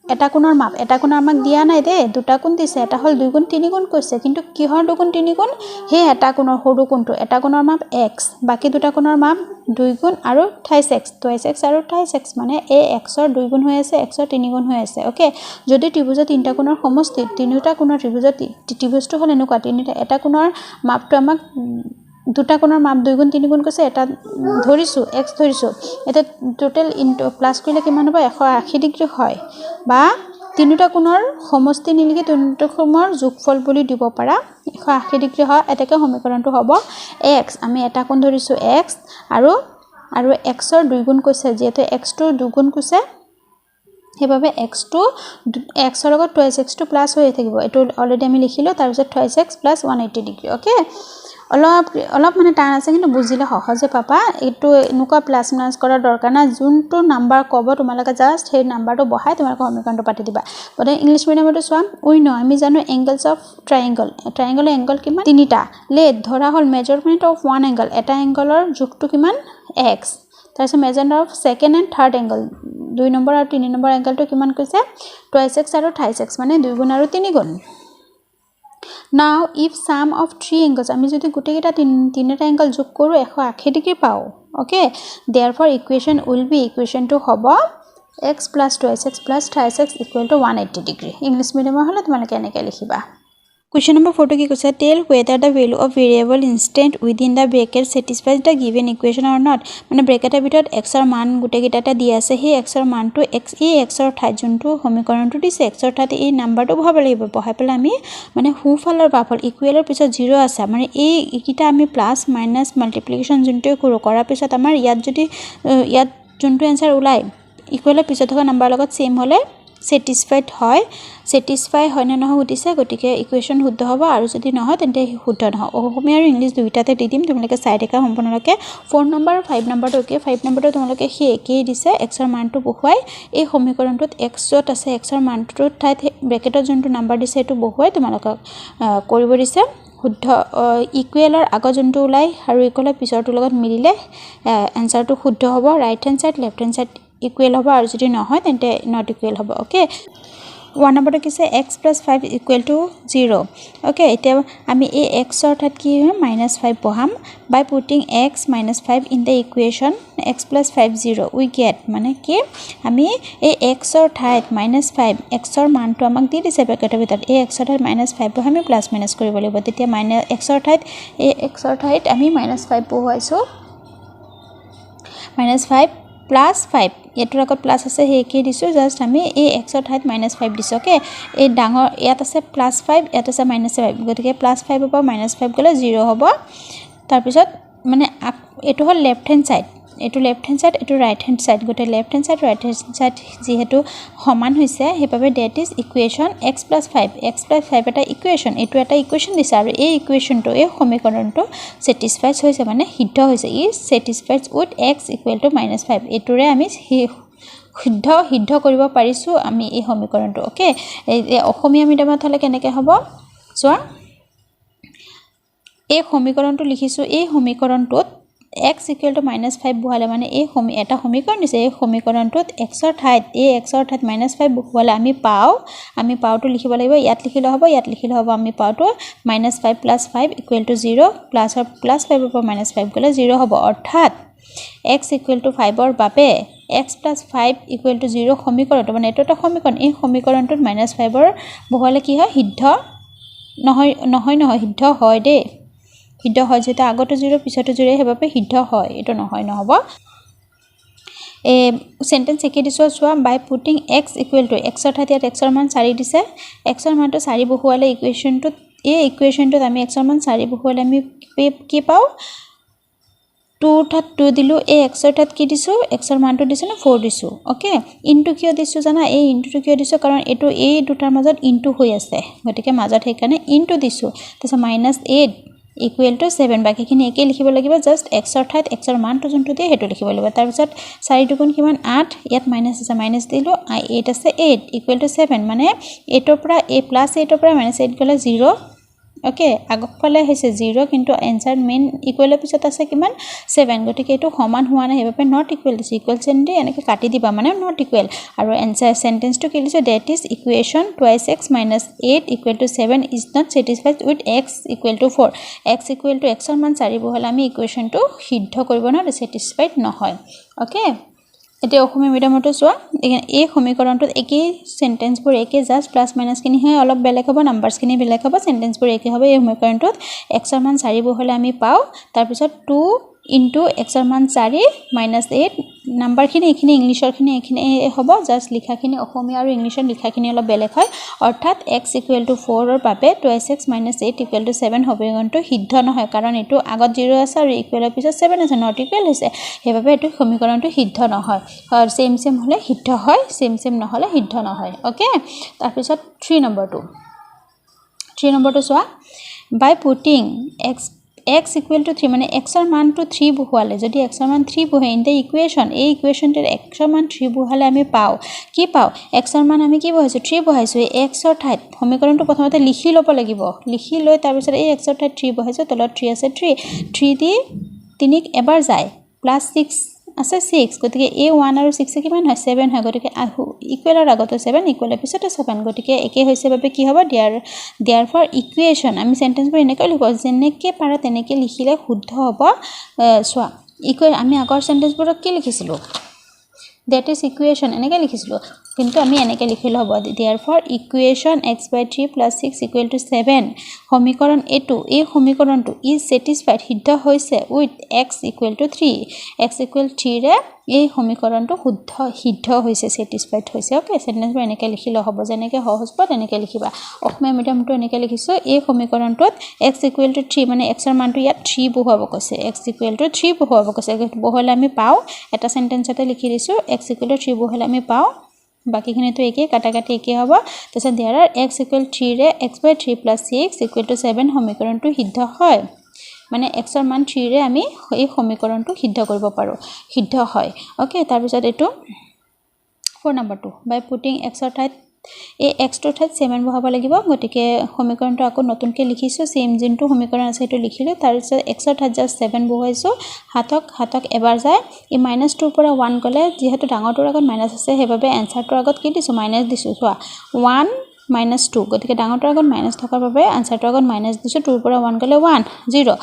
এটা কোণৰ মাপ আমাক দিয়া নাই দে দুটা কোণ দিছে এটা হল 2 গুণ 3 গুণ কৈছে কিন্তু কিহৰ 2 গুণ 3 গুণ হে এটা কোণৰ সৰু কোণটো এটা কোণৰ মাপ x বাকি দুটা কোণৰ মাপ 2 গুণ আৰু 2x আৰু 2x মানে a x ৰ 2 গুণ হৈ আছে x ৰ 3 গুণ হৈ আছে ওকে যদি ত্ৰিভুজৰ তিনটা কোণৰ সমষ্টি তিনিটা কোণৰ ত্ৰিভুজটো হল এনেকুৱা তিনিটা এটা কোণৰ মাপটো আমাক দুটা কোণৰ মাপ 2 গুণ 3 গুণ কৈছে এটা ধৰিছো x ধৰিছো এটা টোটাল ইনটু প্লাস কৰিলে কিমান হ'ব 180 ডিগ্ৰী হয় বা তিনিটা কোণৰ সমষ্টি নিলিখি তিনিটা কোণৰ যোগফল বুলি দিব পাৰা 180 ডিগ্ৰী হয় এটাকে সমীকৰণটো হ'ব x আমি এটা কোণ ধৰিছো x আৰু x ৰ দুইগুণ কৈছে যেতে x টো দুগুণ কৈছে হেবাবে x টো x ৰ লগত 2x টো প্লাস হৈ থাকিব এটো অলৰেডি আমি লিখিলো তাৰ পিছত 2x + 180 ডিগ্ৰী ওকে অলপ মানে টান আছে কিন্তু বুজিলে সহজে পাবা এটো এনুকা প্লাস মাইনাস কৰাৰ দৰকাৰ না যোনটো নাম্বাৰ কব তোমালোকে জাস্ট সেই নাম্বাৰটো বহাই তোমালোকে সমীকৰণটো পাতি দিবা বলে ইংলিশ মিডিয়ামটো সোৱা উই নো আমি জানো এংগলস অফ ট্ৰায়াঙ্গল এংগল কিমান তিনিটা লেট ধৰা হল মেজাৰমেন্ট অফ ওয়ান এংগল এটা এংগলৰ যোগটো কিমান x তাৰপিছত measurement of second and third angle 2 নম্বৰ আৰু 3 নম্বৰ এংগলটো কিমান কৈছে 2x আৰু 3x মানে 2 গুণ আৰু 3 গুণ Now if sum of three angles আমি যদি গুটেকেটা তিনটা এংগল যোগ কৰো 180 ডিগ্ৰী পাও okay therefore equation will be equation to হ'ব x + 2x + 3x = 180 degree English মিডিয়ামৰ হলে তোমালোকে এনেকৈ লিখিবা Question number 4 কি কৈছে tell whether the value of variable instant within the bracket satisfies the given equation or not মানে ব্ৰেকেটৰ ভিতৰত x ৰ মান গুটেকেটা দি আছে হে x ৰ মানটো x ৰ ঠাইত যোনটো সমীকৰণটো দিছে x ৰ ঠাইত এই নাম্বাৰটো বহাব লাগিব বহাই পেলাই আমি মানে হুফালৰ বাফল ইকুৱেলৰ পিছত 0 আছে মানে এই কিটা আমি প্লাস মাইনাস মাল্টিপ্লিকেশন যোনটো কৰাৰ পিছত আমাৰ ইয়াত যদি ইয়াত যোনটো आंसर ওলাই ইকুৱেলৰ পিছত থকা নাম্বাৰ লগত সেম হলে satisfied হয় না নহয় উঠিছে গটিকে ইকুৱেচন শুদ্ধ হ'ব আৰু যদি নহয় তেন্তে শুদ্ধ নহয় অসমীয়া আৰু ইংলিশ দুইটাতে দি দিম তোমালোকে চাই দেখা সম্পূৰ্ণকৈ 4 নম্বৰ আৰু 5 নম্বৰটো ওকে 5 নম্বৰটো তোমালোকে হে একেই দিছে x ৰ মানটো বহুৱাই এই সমীকৰণটোত x যত আছে x ৰ মানটো ঠাইত ব্ৰেকেটৰ যোনটো নাম্বাৰ দিছে এটো বহুৱাই তোমালোকক কৰিব দিছে শুদ্ধ ইকুৱেলৰ আগৰ যোনটো ওলাই আৰু ইকুৱেলৰ পিছৰটো লগত মিলিলে आंसरটো শুদ্ধ হ'ব right hand side left hand side equal হ'ব আৰু যদি নহয় তেন্তে নট ইকুৱেল হ'ব ওকে 1 নম্বৰটো কিছে x + 5 = 0 ওকে এতিয়া আমি এই x ৰ ঠাইত কি -5 বহাম by putting x - 5 in the equation x + 5 0 we get মানে কি আমি এই x ৰ ঠাইত -5 x ৰ মানটো আমাক দি দিছে ব্ৰেকেটৰ ভিতৰত এই x ৰ ঠাইত -5 বহাই আমি প্লাস মাইনাস কৰিব লাগিব তেতিয়া x ৰ ঠাইত এই x ৰ ঠাইত আমি -5 বহাইছো -5 plus 5 এটোৰ আগত প্লাস আছে হে কি দিছো জাস্ট আমি এই x ৰ ঠাইত -5 দিছো ওকে এই ডাঙৰ ইয়াত আছে +5 ইয়াত আছে -5 গতিকে +5 পৰা -5 গলে 0 হ'ব তাৰ পিছত মানে এটো হল লেফট হ্যান্ড সাইড এটো লেফট হ্যান্ড সাইড এটো রাইট হ্যান্ড সাইড গতে left hand side right hand side যেহেতু সমান হৈছে হেপাবে দ্যাট ইজ ইকুৱেচন x + 5 x + 5 এটা ইকুৱেচন এটো এটা ইকুৱেচন দিছে আৰু এই ইকুৱেচনটো এই সমীকৰণটো স্যাটিসফাইড হৈছে মানে সিদ্ধ হৈছে ইজ স্যাটিসফাইড উইথ x = -5 এটোৰে আমি সিদ্ধ কৰিব পাৰিছো আমি এই সমীকৰণটো ওকে এই অসমীয়া মিডিয়ামত হলে কেনেকৈ হ'ব চোৱা এই সমীকৰণটো লিখিছো এই সমীকৰণটোত x = -5 বহালে মানে এই এটা সমীকৰণ দিছে এই সমীকৰণটোত x ৰ ঠাইত এই x ৰ ঠাইত -5 বহালে আমি পাওটো লিখিব লাগিব ইয়াত লিখিলে হ'ব আমি পাওটো -5 + 5 = 0 +5 পৰা -5 গলে 0 হ'ব অৰ্থাৎ x = 5 ৰ বাবে x + 5 = 0 সমীকৰণটো মানে এটা সমীকৰণ এই সমীকৰণটোত -5 ৰ বহালে কি হয় সিদ্ধ নহয় সিদ্ধ হয় দে সিদ্ধ হয় যেটা আগতে 0 পিছতে 0 হেবাবে সিদ্ধ হয় এটো নহব এ সেন্টেন্স একে দিছো চোৱা বাই পুটিং x = x ৰ ঠাইত x ৰ মান 4 দিছে x ৰ মানটো 4 বহুৱালে ইকুৱেচনটোত আমি x ৰ মান 4 বহুৱালে আমি কি পাও 2 ঠাইত 2 দিলু এই x ৰ ঠাইত কি দিছো x ৰ মানটো দিছো না 4 দিছো ওকে ইনটু কিয় দিছো জানা এই ইনটুটো কিয় দিছো কাৰণ এটো এই দুটাৰ মাজত ইনটু হৈ আছে গতিকে মাজত হেকানে ইনটু দিছো তাৰপিছত -8 equal to 7 বাকিখিনি একে লিখিব লাগিব জাস্ট x ৰ ঠাইত x ৰ মানটো যোনটো দিয়ে হেটো লিখিব লাগিব তাৰ পিছত 4 দুগুণ কিমান 8 ইয়াত মাইনাস আছে মাইনাস দিলো 8 আছে 8 equal to 7 মানে 8 ৰ পৰা a + 8 ৰ পৰা -8 গলে 0 ওকে আগফালে হৈছে 0 কিন্তু आंसर মেইন ইকুৱেলৰ পিছত আছে কিমান 7 গতিকে এটো সমান হোৱা নাই হেবাবে নট ইকুৱেল দিছে ইকুৱেল চেন্ডি এনেকে কাটি দিবা মানে নট ইকুৱেল আৰু आंसर সেন্টেন্সটো কি লিখছো that is ইকুৱেচন 2x - 8 = 7 is not satisfied with x = 4 x = x ৰ মান 4 বহালে আমি ইকুৱেচনটো সিদ্ধ কৰিব না satisfied নহয় ওকে এতে অসমীয়া মিডিয়ামটো চোৱা এই সমীকৰণটোত একেই সেন্টেন্সবোৰ একেই জাস্ট প্লাস মাইনাস কিনি হয় অলপ বেলেগ হ'ব নাম্বাৰছ কিনি বেলেগ হ'ব সেন্টেন্সবোৰ একেই হ'ব এই সমীকৰণটোত x ৰ মান 4 বহালে আমি পাও তাৰ পিছত 2 * x ৰ মান 4 - 8 নাম্বাৰখিনি এইখিনি ইংলিছৰখিনি এইখিনি হ'ব জাষ্ট লিখাখিনি অসমীয়া আৰু ইংলিছত লিখাখিনি অলপ বেলেগ হয় অৰ্থাৎ x = 4 ৰ বাবে 2x - 8 = 7 সমীকৰণটো সিদ্ধ নহয় কাৰণ এটো আগত 0 আছে আৰু ইকুৱেলৰ পিছত 7 আছে নট ইকুৱেল হৈছে সেইবাবে এটো সমীকৰণটো সিদ্ধ নহয় আৰু সেম সেম হলে সিদ্ধ হয় সেম সেম নহলে সিদ্ধ নহয় ওকে তাৰ পিছত 3 নম্বৰটো চোৱা by putting x equal to 3 মানে x ৰ মানটো 3 বহালে যদি x ৰ মান 3 বহে ইন দা ইকুৱেশ্যন এই ইকুৱেশ্যনটোৰ x ৰ মান 3 বহালে আমি পাও কি পাও x ৰ মান আমি কি বহাইছো 3 বহাইছো এই x ৰ ঠাইত সমীকৰণটো প্ৰথমতে লিখি ল'ব লাগিব লিখি লৈ তাৰ পিছত এই x ৰ ঠাইত 3 বহাইছো তলত 3 আছে 3 দি 3 এবাৰ যায় প্লাস 6 আছে 6 গতিকে a 1 আৰু 6 কিমান হয় 7 হয় গতিকে ইকুৱেলৰ আগতে 7 ইকুৱেলৰ পিছতে 7 গতিকে একে হৈছে বাবে কি হ'ব therefore ইকুৱেশ্যন আমি সেন্টেন্সবোৰ এনেকৈ লিখো যেনেকৈ পাৰা তেনেকৈ লিখিলে শুদ্ধ হ'ব সোৱা ইকুৱেল আমি আগৰ সেন্টেন্সবোৰক কি লিখিছিলো that is equation এনেকৈ লিখিছিলো কিন্তু আমি এনেকৈ লিখিলে হ'ব therefore equation x/3 + 6 = 7 সমীকৰণ এটো এই সমীকৰণটো is satisfied সিদ্ধ হৈছে with x = 3 x = 3 ৰে এই সমীকৰণটো সিদ্ধ হৈছে satisfied হৈছে ওকে সেন্টেন্সবোৰ এনেকৈ লিখিলে হ'ব যেনেকৈ সহজ পাও তেনেকৈ লিখিবা অসমীয়া মিডিয়ামটো এনেকৈ লিখিছো এই সমীকৰণটোত x = 3 মানে x ৰ মানটো ইয়াত 3 বহাব কৈছে x = 3 বহাব কৈছে বহালে আমি পাও এটা সেন্টেন্সতে লিখি দিছো x = 3 বহালে আমি পাও বাকিখিনিটো একে কাটাকাটি একে হ'ব তাৰছত there are x = 3 ৰে x/3 + 6 = 7 সমীকৰণটো সিদ্ধ হয় মানে x ৰ মান 3 ৰে আমি এই সমীকৰণটো সিদ্ধ কৰিব পাৰো সিদ্ধ হয় ওকে তাৰ পিছত এটো 4 নম্বৰটো by putting x ৰ ঠাইত এই x ৰ ঠাইত 7 বহাব লাগিব গতিকে সমীকৰণটো আকৌ নতুনকৈ লিখিছো সেম জিনটো সমীকৰণ আছে এটো লিখিলো তাৰ পিছত x ৰ ঠাইত জাস্ট 7 বহাইছো হাতক এবাৰ যায় এই -2 পৰা 1 গলে যেহেতু ডাঙৰটোৰ আগত মাইনাস আছে হেবাবে এনসাৰটোৰ আগত কি দিছো মাইনাস দিছো চোৱা 1 -2 গতিকে ডাঙৰটোৰ আগত মাইনাস থকাৰ বাবে এনসাৰটোৰ আগত মাইনাস দিছো 2 পৰা 1 গলে 1 0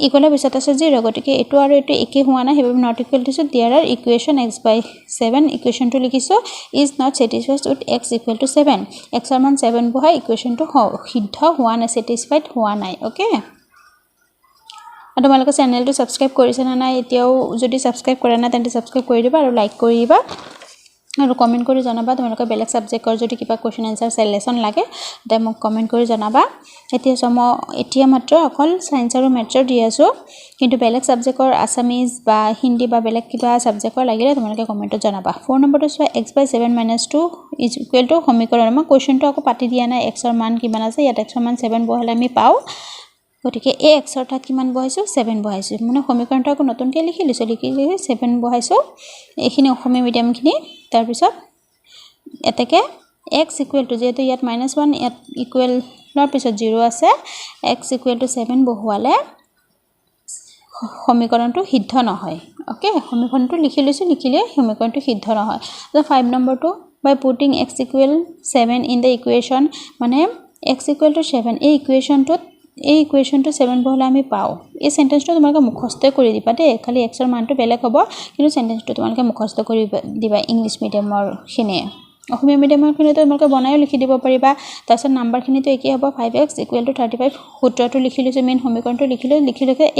ইকুৱেলৰ পিছত আছে 0 গতিকে এটো আৰু এটো একে হোৱা নাই হেবাবে নট ইকুৱেল দিছো there are equation x/7 ইকুৱেশ্যনটো লিখিছো is not satisfied with x = 7 x ৰ মান 7 বহাই ইকুৱেশ্যনটো সিদ্ধ হোৱা নাই satisfied হোৱা নাই ওকে আৰু তোমালোকে চেনেলটো সাবস্ক্ৰাইব কৰিছে না নাই এতিয়াও যদি সাবস্ক্ৰাইব কৰা নাই তেন্তে সাবস্ক্ৰাইব কৰি দিবা আৰু লাইক কৰি দিবা আৰু কমেন্ট কৰি জনাবা তোমালোকে বেলেগ সাবজেক্টৰ যদি কিবা কোৱেশ্চন আনসাৰ সলিউশন লাগে তে মোক কমেন্ট কৰি জনাবা এতিয়া মাত্ৰ অকল সায়েন্স আৰু মেথছৰ দি আছো কিন্তু বেলেগ সাবজেক্টৰ আসামিজ বা হিন্দী বা বেলেগ কিবা সাবজেক্টৰ লাগিলে তোমালোকে কমেন্টত জনাবা 4 নম্বৰটো চোৱা x/7 - 2 = সমীকৰণ মই কোৱেশ্চনটো আকৌ পাতি দিয়া নাই x ৰ মান কিমান আছে ইয়াত x ৰ মান 7 বহালে আমি পাও গতিকে এই x ৰ ঠাইত কিমান বহাইছো 7 বহাইছো মানে সমীকৰণটো আকৌ নতুনকৈ লিখি 7 বহাইছো এইখিনি অসমীয়া মিডিয়ামখিনি তাৰ পিছত এতেকে x = যেহেতু ইয়াত -1 ইয়াত ইকুৱেলৰ পিছত 0 আছে x = 7 বহালে সমীকৰণটো সিদ্ধ নহয় ওকে সমীকৰণটো লিখি লৈছো লিখিলে সমীকৰণটো সিদ্ধ নহয় 5 নম্বৰটো by putting x = 7 in the equation মানে x = 7 এই ইকুৱেশ্যনটো 7 বহালে আমি পাও এই সেন্টেন্সটো তোমালোকে মুখস্থ কৰি দিবা দে খালি x ৰ মানটো বেলেগ হ'ব কিন্তু সেন্টেন্সটো তোমালোকে মুখস্থ কৰি দিবা ইংলিশ মিডিয়ামৰ খিনে অসমীয়া মিডিয়ামৰ খিনে তোমালোকে বনায়ও লিখি দিব পাৰিবা তাৰছত নাম্বাৰখিনিটো একে হ'ব 5x = 35 সূত্ৰটো লিখি লৈছো মেইন সমীকৰণটো লিখিলে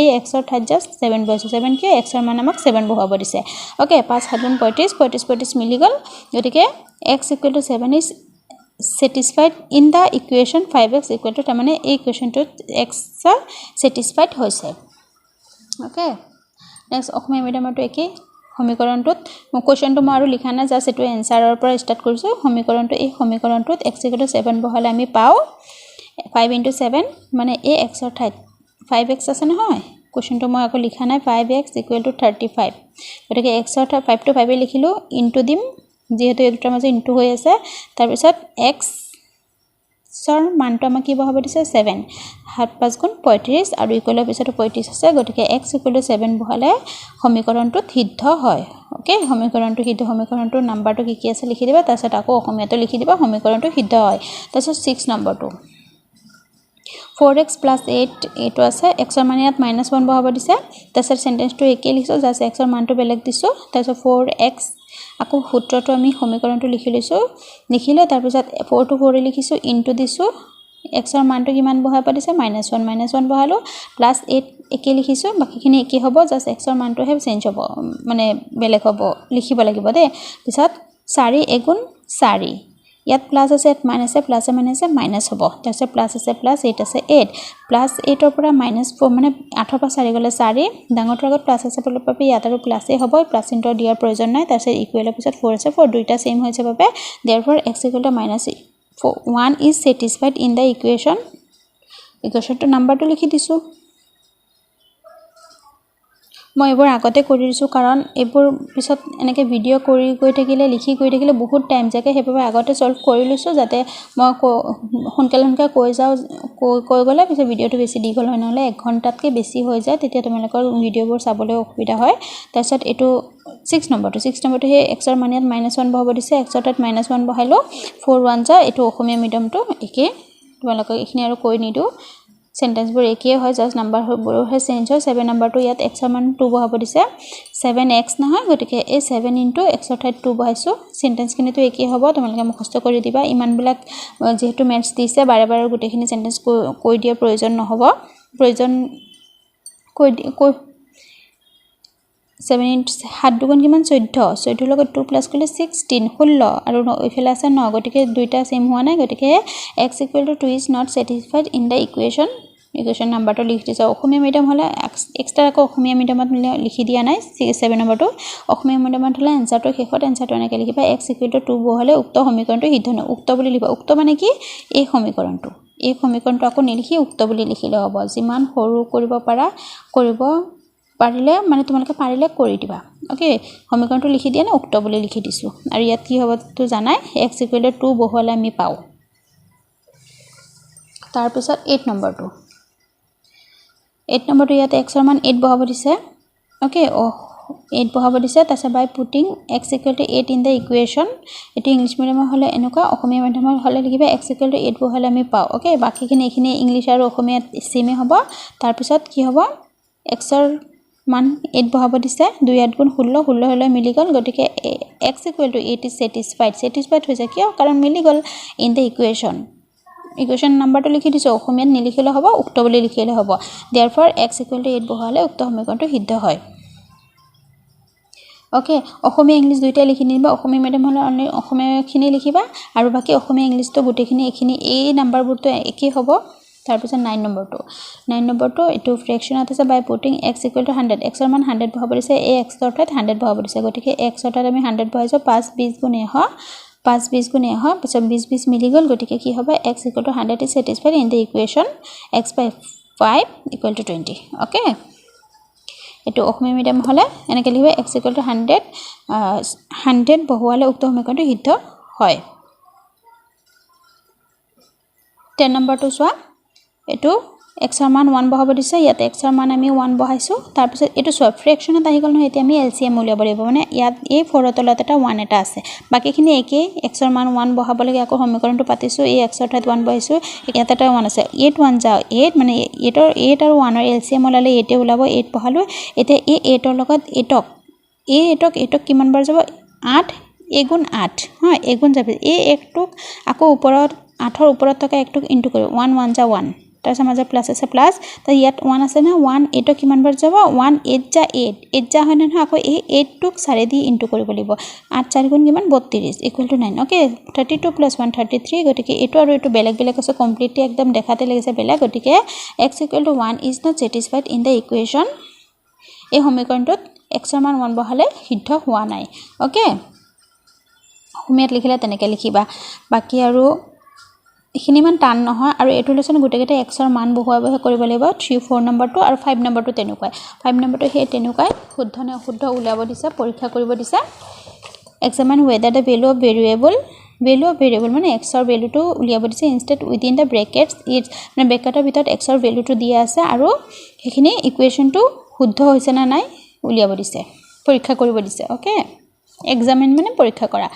এই x ৰ ঠাইত জাস্ট 7 বহাইছো 7 কি x ৰ মান আমাক 7 বহাব দিছে ওকে 5 7 35 মিলি গল গতিকে x = 7 is satisfied in the equation 5x = তাৰ মানে এই ইকুৱেশ্যনটো x satisfied হৈছে ওকে নেক্সট অসমীয়া মিডিয়ামটো একে সমীকৰণটোত কোৱেশ্চনটো মই আৰু লিখা নাই জাস্ট এটো এনসাৰৰ পৰা ষ্টাৰ্ট কৰিছো এই সমীকৰণটোত x = 7 বহালে আমি পাও 5 * 7 মানে এই x ৰ ঠাইত 5x আছে নহয় কোৱেশ্চনটো মই আকৌ লিখা নাই 5x = 35 গতিকে x ৰ ঠাইত 5 to 5 এ লিখিলো ইনটু দিম যেহেতু এই দুটাৰ মাজে ইনটু হৈ আছে তাৰ পিছত x ৰ মানটো আমাক কি বহাব দিছে 7 7 5 গুণ 35 আৰু ইকুৱেলৰ পিছতো 35 আছে গতিকে x = 7 বহালে সমীকৰণটো সিদ্ধ হয় ওকে সমীকৰণটো নাম্বাৰটো কি আছে লিখি দিবা তাৰছত আকৌ অসমীয়াটো লিখি দিবা সমীকৰণটো সিদ্ধ হয় তাৰছত 6 নম্বৰটো 4x + 8 এটো আছে x ৰ মান ইয়াত -1 বহাব দিছে তাৰছত সেন্টেন্সটো একে লিখিছো জাস্ট x ৰ মানটো বেলেগ দিছো তাৰছত 4x আকৌ সূত্ৰটো আমি সমীকৰণটো লিখি লৈছো লিখিলে তাৰ পিছত 4 to 4 লিখিছো ইনটু দিছো x ৰ মানটো কিমান বহাব দিছে -1 বহালো প্লাস 8 একে লিখিছো বাকিখিনি একে হ'ব জাস্ট x ৰ মানটো হে চেঞ্জ হ'ব মানে বেলেগ হ'ব লিখিব লাগিব দে পিছত 4 এগুণ 4 ইয়াত প্লাস আছে মাইনাস আছে প্লাস মাইনাসে মাইনাস হ'ব তাৰপিছত প্লাস আছে প্লাস 8 আছে 8 প্লাস 8 ৰ পৰা -4 মানে 8 ৰ পৰা 4 গলে 4 ডাঙৰটোৰ আগত প্লাস আছে বুলি পাবি ইয়াত আৰু প্লাসে হ'ব প্লাস চিহ্ন দিয়াৰ প্ৰয়োজন নাই তাৰপিছত ইকুৱেলৰ পিছত 4 আছে 4 দুইটা সেম হৈছে বাবে therefore x - 1 is satisfied in the equation to নাম্বাৰটো লিখি দিছো মই এবাৰ আগতে কৰি দিছো কাৰণ এবোৰ পিছত এনেকে ভিডিও কৰি গৈ থাকিলে লিখি গৈ থাকিলে বহুত টাইম যাকে হেবাবে আগতে সলভ কৰি লৈছো যাতে মই সোনকালে কৈ যাও কৈ গলে পিছত ভিডিওটো বেছি দীঘল হয় নহলে 1 ঘণ্টাতকৈ বেছি হৈ যায় তেতিয়া তোমালোকৰ ভিডিওবোৰ চাবলৈ অসুবিধা হয় তাৰপিছত এটো 6 নম্বৰটো হে x ৰ মান ইয়াত -1 বহাব দিছে x ৰ তাত -1 বহাইলো 4 1 যা এটো অসমীয়া মিডিয়ামটো একে তোমালোকক এখিনি আৰু কৈ নিদু সেন্টেন্স বোৰ একেই হয় জাস্ট নাম্বাৰ বোৰ হে চেঞ্জ হয় 7 নম্বৰটো ইয়াত x ৰ মান 2 বহাব দিছে 7x নহয় গটিকে এই 7 * x ৰ ঠাইত 2 বহাইছো সেন্টেন্স খিনিটো একেই হ'ব তোমালোকে মুখস্থ কৰি দিবা ইমান বিলাক যেহেতু মেথছ দিছে বাৰে বাৰে গটিখিনি সেন্টেন্স কৈ দিয়া প্ৰয়োজন নহব প্ৰয়োজন কৈ 7 7 দুগুণ কিমান 14 লগত 2 প্লাস কৰিলে 16 16 আৰু ইফালে আছে 9 গটিকে দুইটা সেম হোৱা নাই গটিকে x = 2 is not satisfied in the equation নাম্বাৰটো লিখি দিছো অসমীয়া মিডিয়াম হলে এক্সট্ৰা আকৌ অসমীয়া মিডিয়ামত লিখি দিয়া নাই 7 নম্বৰটো অসমীয়া মিডিয়ামত হলে এনসাৰটো শেষত এনসাৰটো এনেকৈ লিখিবা x = 2 বহালে উক্ত সমীকৰণটো সিদ্ধ নহয় উক্ত বুলি লিখিবা উক্ত মানে কি এই সমীকৰণটো আকৌ নিলিখি উক্ত বুলি লিখিলে হ'ব যিমান সৰু কৰিব পাৰা কৰিব পাৰিলে মানে তোমালোকে পাৰিলে কৰি দিবা ওকে সমীকৰণটো লিখি দিয়া না উক্ত বুলি লিখি দিছো আৰু ইয়াত কি হ'ব তো জানাই x = 2 বহালে আমি পাও তাৰ পিছত 8 নম্বৰটো ইয়াত x ৰ মান 8 বহাব দিছে ওকে 8 বহাব দিছে তাছে by putting x = 8 in the equation এটো ইংলিশ মিডিয়ামৰ হলে এনেকুৱা অসমীয়া মিডিয়ামৰ হলে লিখিবা x = 8 বহালে আমি পাও ওকে বাকিখিনি এখিনি ইংলিশ আৰু অসমীয়া সেমে হ'ব তাৰ পিছত কি হ'ব x ৰ মান 8 বহাব দিছে 2 8 গুণ 16 16 হলে মিলি গল গটিকে x = 8 is satisfied হৈছে কিয় কাৰণ মিলি গল in the equation নাম্বাৰটো লিখি দিছো অসমীয়াত নিলিখিলে হ'ব উক্ত বুলি লিখিলে হ'ব therefore x = 8 বহালে উক্ত সমীকৰণটো সিদ্ধ হয় ওকে অসমীয়া ইংলিশ দুইটা লিখি নিবা অসমীয়া মিডিয়াম হলে অনলি অসমীয়াখিনি লিখিবা আৰু বাকি অসমীয়া ইংলিশটো গুটেখিনি এখিনি এই নাম্বাৰবোৰটো একেই হ'ব তাৰ পিছত 9 নম্বৰটো এটো ফ্ৰেকশনত আছে বাই পুটিং x = 100 x ৰ মান 100 বহাব দিছে এই x ৰ ঠাইত 100 বহাব দিছে গটিকে x ৰ ঠাইত আমি 100 বহাইছো 5 20 গুণ 100 পিছত 20 20 মিলি গল গটিকে কি হ'ব x = 100 is satisfied in the equation x by 5 = 20 okay এটো অসমীয়া মিডিয়াম হলে এনেকৈ লিখিবা x = 100 বহালে উক্ত সমীকৰণটো সিদ্ধ হয় 10 নম্বৰটো চোৱা এটো x ৰ মান 1 বহাব দিছে ইয়াত x ৰ মান আমি 1 বহাইছো তাৰ পিছত এটো সব ফ্ৰেকশনত আহি গল নহয় এতিয়া আমি এলসিএম উলিয়াব লাগিব মানে ইয়াত এই 4 ৰ তলত এটা 1 এটা আছে বাকিখিনি একেই x ৰ মান 1 বহাব লাগে আকৌ সমীকৰণটো পাতিছো এই x ৰ ঠাইত 1 বহাইছো ইয়াত এটা 1 আছে 8 1 যা 8 মানে 8 আৰু 1 ৰ এলসিএম ওলালে 8 ওলাব 8 বহালো এতিয়া এই 8 ৰ লগত 8ক কিমান বাৰ যাব 8 এগুণ 8 হয় এগুণ যাব এই 1টোক আকৌ ওপৰত 8 ৰ ওপৰত থকা 1টোক ইনটু কৰিব 1 1 যা 1 তাৰপিছত মাজে প্লাস আছে প্লাস তো ইয়াত 1 আছে না 1 8 কিমান বাৰ যাব 1 8 যা 8 যা হয় না আকৌ এই 8 টোক 4 দি ইনটু কৰিব লাগিব 8 4 গুণ কিমান 32 = 9 ওকে 32 + 1 33 গটিকে এটো আৰু এটো বেলেগ বেলেগ আছে কমপ্লিটলি একদম দেখাতে লাগিছে বেলেগ গটিকে x = 1 is not satisfied in the equation এই সমীকৰণটোত x ৰ মান 1 বহালে সিদ্ধ হোৱা নাই ওকে অসমীয়াত লিখিলে তেনেকৈ লিখিবা বাকি আৰু এখিনি মান টান নহয় আৰু এটো লেসন গুটেকেটা x ৰ মান বহুৱাবহে কৰিব লাগিব 3 4 নম্বৰটো আৰু 5 নম্বৰটো তেনেকুৱাই 5 নম্বৰটো হে তেনেকুৱাই শুদ্ধ নে অশুদ্ধ উলিয়াব দিছে পৰীক্ষা কৰিব দিছে examine whether the value of variable মানে x ৰ ভ্যালুটো উলিয়াব দিছে instead within the brackets is মানে ব্ৰেকেটৰ ভিতৰত x ৰ ভ্যালুটো দিয়া আছে আৰু হেখিনি ইকুৱেচনটো শুদ্ধ হৈছে না নাই উলিয়াব দিছে পৰীক্ষা কৰিব দিছে ওকে examine মানে পৰীক্ষা কৰা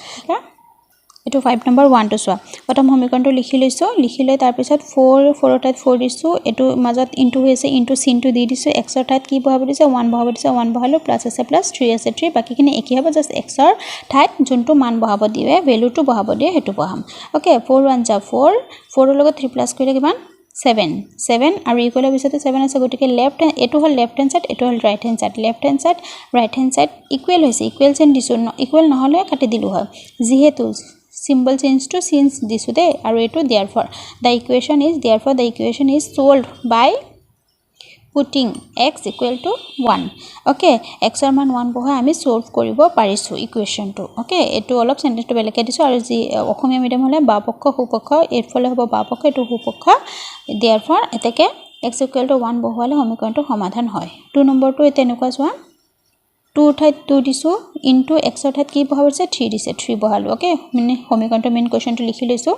এটো 5 নম্বৰ 1 টো সোৱা প্ৰথম সমীকৰণটো লিখি লৈছো লিখি লৈ তাৰ পিছত 4 4 ঠাইত 4 দিছো এটো মাজত ইনটু হৈছে ইনটু চিনটো দি দিছো x ৰ ঠাইত কি বহাব দিছে 1 বহাব দিছে 1 বহালো প্লাস আছে প্লাস 3 আছে 3 বাকিখিনি একি হ'ব জাস্ট x ৰ ঠাইত যোনটো মান বহাব দিবে ভ্যালুটো বহাব দিয়ে হেতু বহাম ওকে 4 1 যা 4 4 ৰ লগত 3 প্লাস কৰিলে কিমান 7 7 আৰু ইকুৱেলৰ পিছতে 7 আছে গটিকে লেফট এটো হল লেফট হ্যান্ড সাইড এটো হল right hand side left hand side equal হৈছে ইকুৱেল চেন দিছো ইকুৱেল নহলে কাটি দিলু হয় যেহেতু symbol change to since দিছো দে আৰু এটো therefore the equation is solved by putting x equal to 1 okay x ৰ মান 1 বহাই আমি সলভ কৰিব পাৰিছো ইকুৱেচনটো okay এটো অলপ সেন্টেন্সটো বেলেকে দিছো আৰু যি অসমীয়া মিডিয়াম হলে বাপক্ষ হুপক্ষ এফলে হ'ব বাপক্ষ এটো হুপক্ষ therefore এতেকে x equal to 1 বহালে সমীকৰণটো সমাধান হয় 2 নম্বৰটো তেনেকুৱা চোৱা 2 ঠাইত 2 দিছো ইনটু x ৰ ঠাইত কি বহাবছে 3 দিছে 3 বহালো ওকে মানে সমীকৰণটো মেইন কোৱেশ্চনটো লিখি লৈছো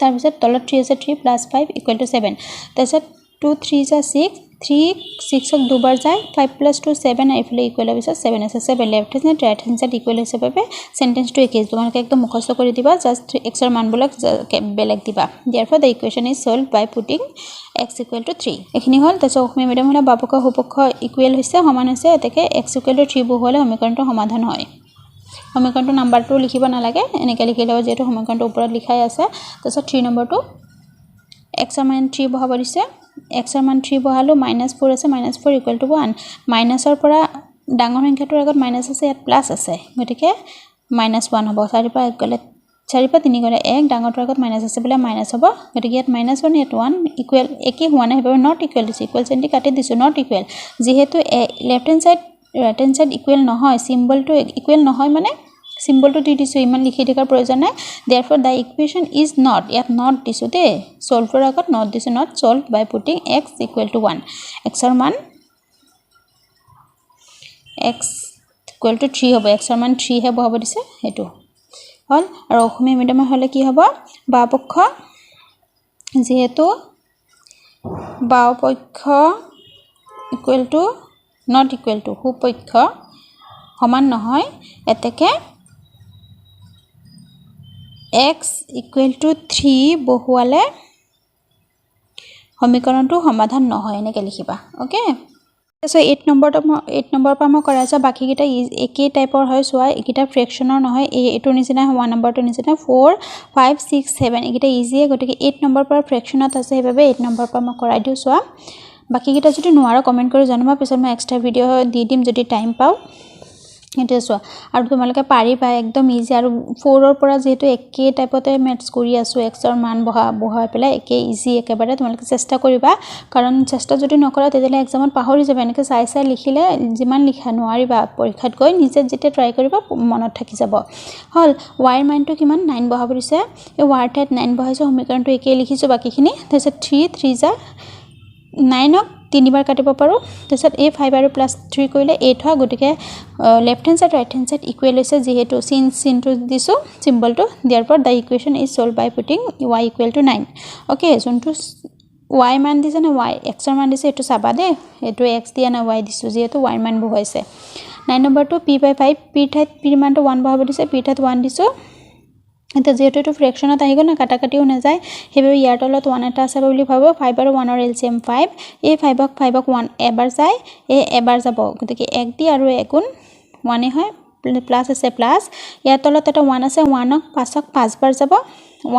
তাৰ পিছত তলত 3 আছে 3 + 5 = 7 তাৰপিছত 2 3 যা 6 3 6 ক দুবাৰ যায় 5 + 2 7 আইফলে ইকুৱেল হৈছে 7 আছে 7 left hand right hand side equal হৈছে বাবে সেন্টেন্সটো একেই তোমালোকে একদম মুখস্থ কৰি দিবা জাস্ট x ৰ মানবিলাক বেলেগ দিবা therefore the equation is solved by putting x equal to 3 এখিনি হল তাছত অসমীয়া মিডিয়াম হলে বাপক্ষ হুপক্ষ ইকুৱেল হৈছে সমান হৈছে এতেকে x equal to 3 বহালে সমীকৰণটো সমাধান হয় সমীকৰণটো নাম্বাৰটো লিখিব নালাগে এনেকৈ লিখিলে যেটো সমীকৰণটো ওপৰত লিখাই আছে তাছত 3 নম্বৰটো x ৰ মান 3 বহাব দিছে x ৰ মান 3 বহালো -4 আছে -4 ইকুৱেল টু 1 মাইনাসৰ পৰা ডাঙৰ সংখ্যাটোৰ আগত মাইনাস আছে ইয়াত প্লাস আছে গটিকে -1 হ'ব 4 পৰা 1 গলে 4 পৰা 3 গলে 1 ডাঙৰটোৰ আগত মাইনাস আছে বলে মাইনাস হ'ব গটিকে ইয়াত -1 ইয়াত 1 ইকুৱেল একে হোৱা নাই হ'ব নট ইকুৱেল দিছে ইকুৱেল চেন্টি কাটি দিছো নট ইকুৱেল যেহেতু left hand side right hand side equal নহয় সিম্বলটো ইকুৱেল নহয় মানে সিম্বলটো দি দিছো ইমান লিখি দিকাৰ প্ৰয়োজন নাই therefore the equation is not ইয়াত not দিছো দে সলভৰ আগত not দিছো not solved by putting x equal to 1 x ৰ মান x equal to 3 হ'ব x ৰ মান 3 হে বহাব দিছে হেতু হল আৰু অসমীয়া মিডিয়াম হলে কি হ'ব বাপক্ষ যেহেতু বাপক্ষ equal to not equal to হুপক্ষ সমান নহয় এতেকে x equal to 3 বহুৱালে সমীকৰণটো সমাধান নহয় এনেকৈ লিখিবা ওকে সো 8 নম্বৰ পৰা মই কৰাইছা বাকি কিটা একে টাইপৰ হয় সোৱা একিটা ফ্ৰেকশনৰ নহয় এটো নিচিনা 1 নম্বৰটো নিচিনা 4 5 6 7 একিটা ইজি গটিকে 8 নম্বৰ পৰা ফ্ৰেকশনত আছে হেবাবে 8 নম্বৰ পৰা মই কৰাই দিও সোৱা বাকি কিটা যদি নোৱাৰা কমেন্ট কৰি জনাবা পিছত মই এক্সট্ৰা ভিডিও দি দিম যদি টাইম পাও এটো সোৱা আৰু তোমালোকে পাৰিবা একদম ইজি আৰু 4 ৰ পৰা যেহেতু একে টাইপতে ম্যাথছ কৰি আছো x ৰ মান বহাই পেলাই একে ইজি একেবাৰে তোমালোকে চেষ্টা কৰিবা কাৰণ চেষ্টা যদি নকৰা তেতিয়ালে এক্সামত পাহৰি যাবা এনেকৈ চাই লিখিলে যিমান লিখা নোৱাৰিবা পৰীক্ষাত গৈ নিজে যেতিয়া ট্ৰাই কৰিবা মনত থাকি যাব হল y ৰ মানটো কিমান 9 বহাব দিছে এই y ঠাইত 9 বহাইছো সমীকৰণটো একে লিখিছো বাকিখিনি তাৰপিছত 3 3 যা 9 ক তিনিবাৰ কাটিব পাৰো তাৰপিছত a 5 আৰু প্লাস 3 কৰিলে 8 হয় গটিকে left hand side right hand side equal হৈছে যেহেতু সিনটো দিছো সিম্বলটো therefore the equation is solved by putting y equal to 9 okay যোনটো y মান দিছে না y x ৰ মান দিছে এটো চাবা দে এটো x দিয়া না y দিছো যেহেতু y মান বহাইছে 9 নম্বৰটো p/5 p ঠাইত p মানটো 1 বহাব দিছে p ঠাইত 1 দিছো এটা যেহেতু এটো ফ্ৰেকশনত আহি গল না কাটাকাটিও না যায় হেবে ইয়াৰ তলত 1 এটা আছে বুলি ভাবো 5 আৰু 1 ৰ এলসিএম 5 এই 5 ক 1 এবাৰ যায় এই এবাৰ যাব গতিকে 1 দি আৰু 1 গুণ 1 এ হয় প্লাস আছে প্লাস ইয়াৰ তলত এটা 1 আছে 1 ক 5 ক 5 বাৰ যাব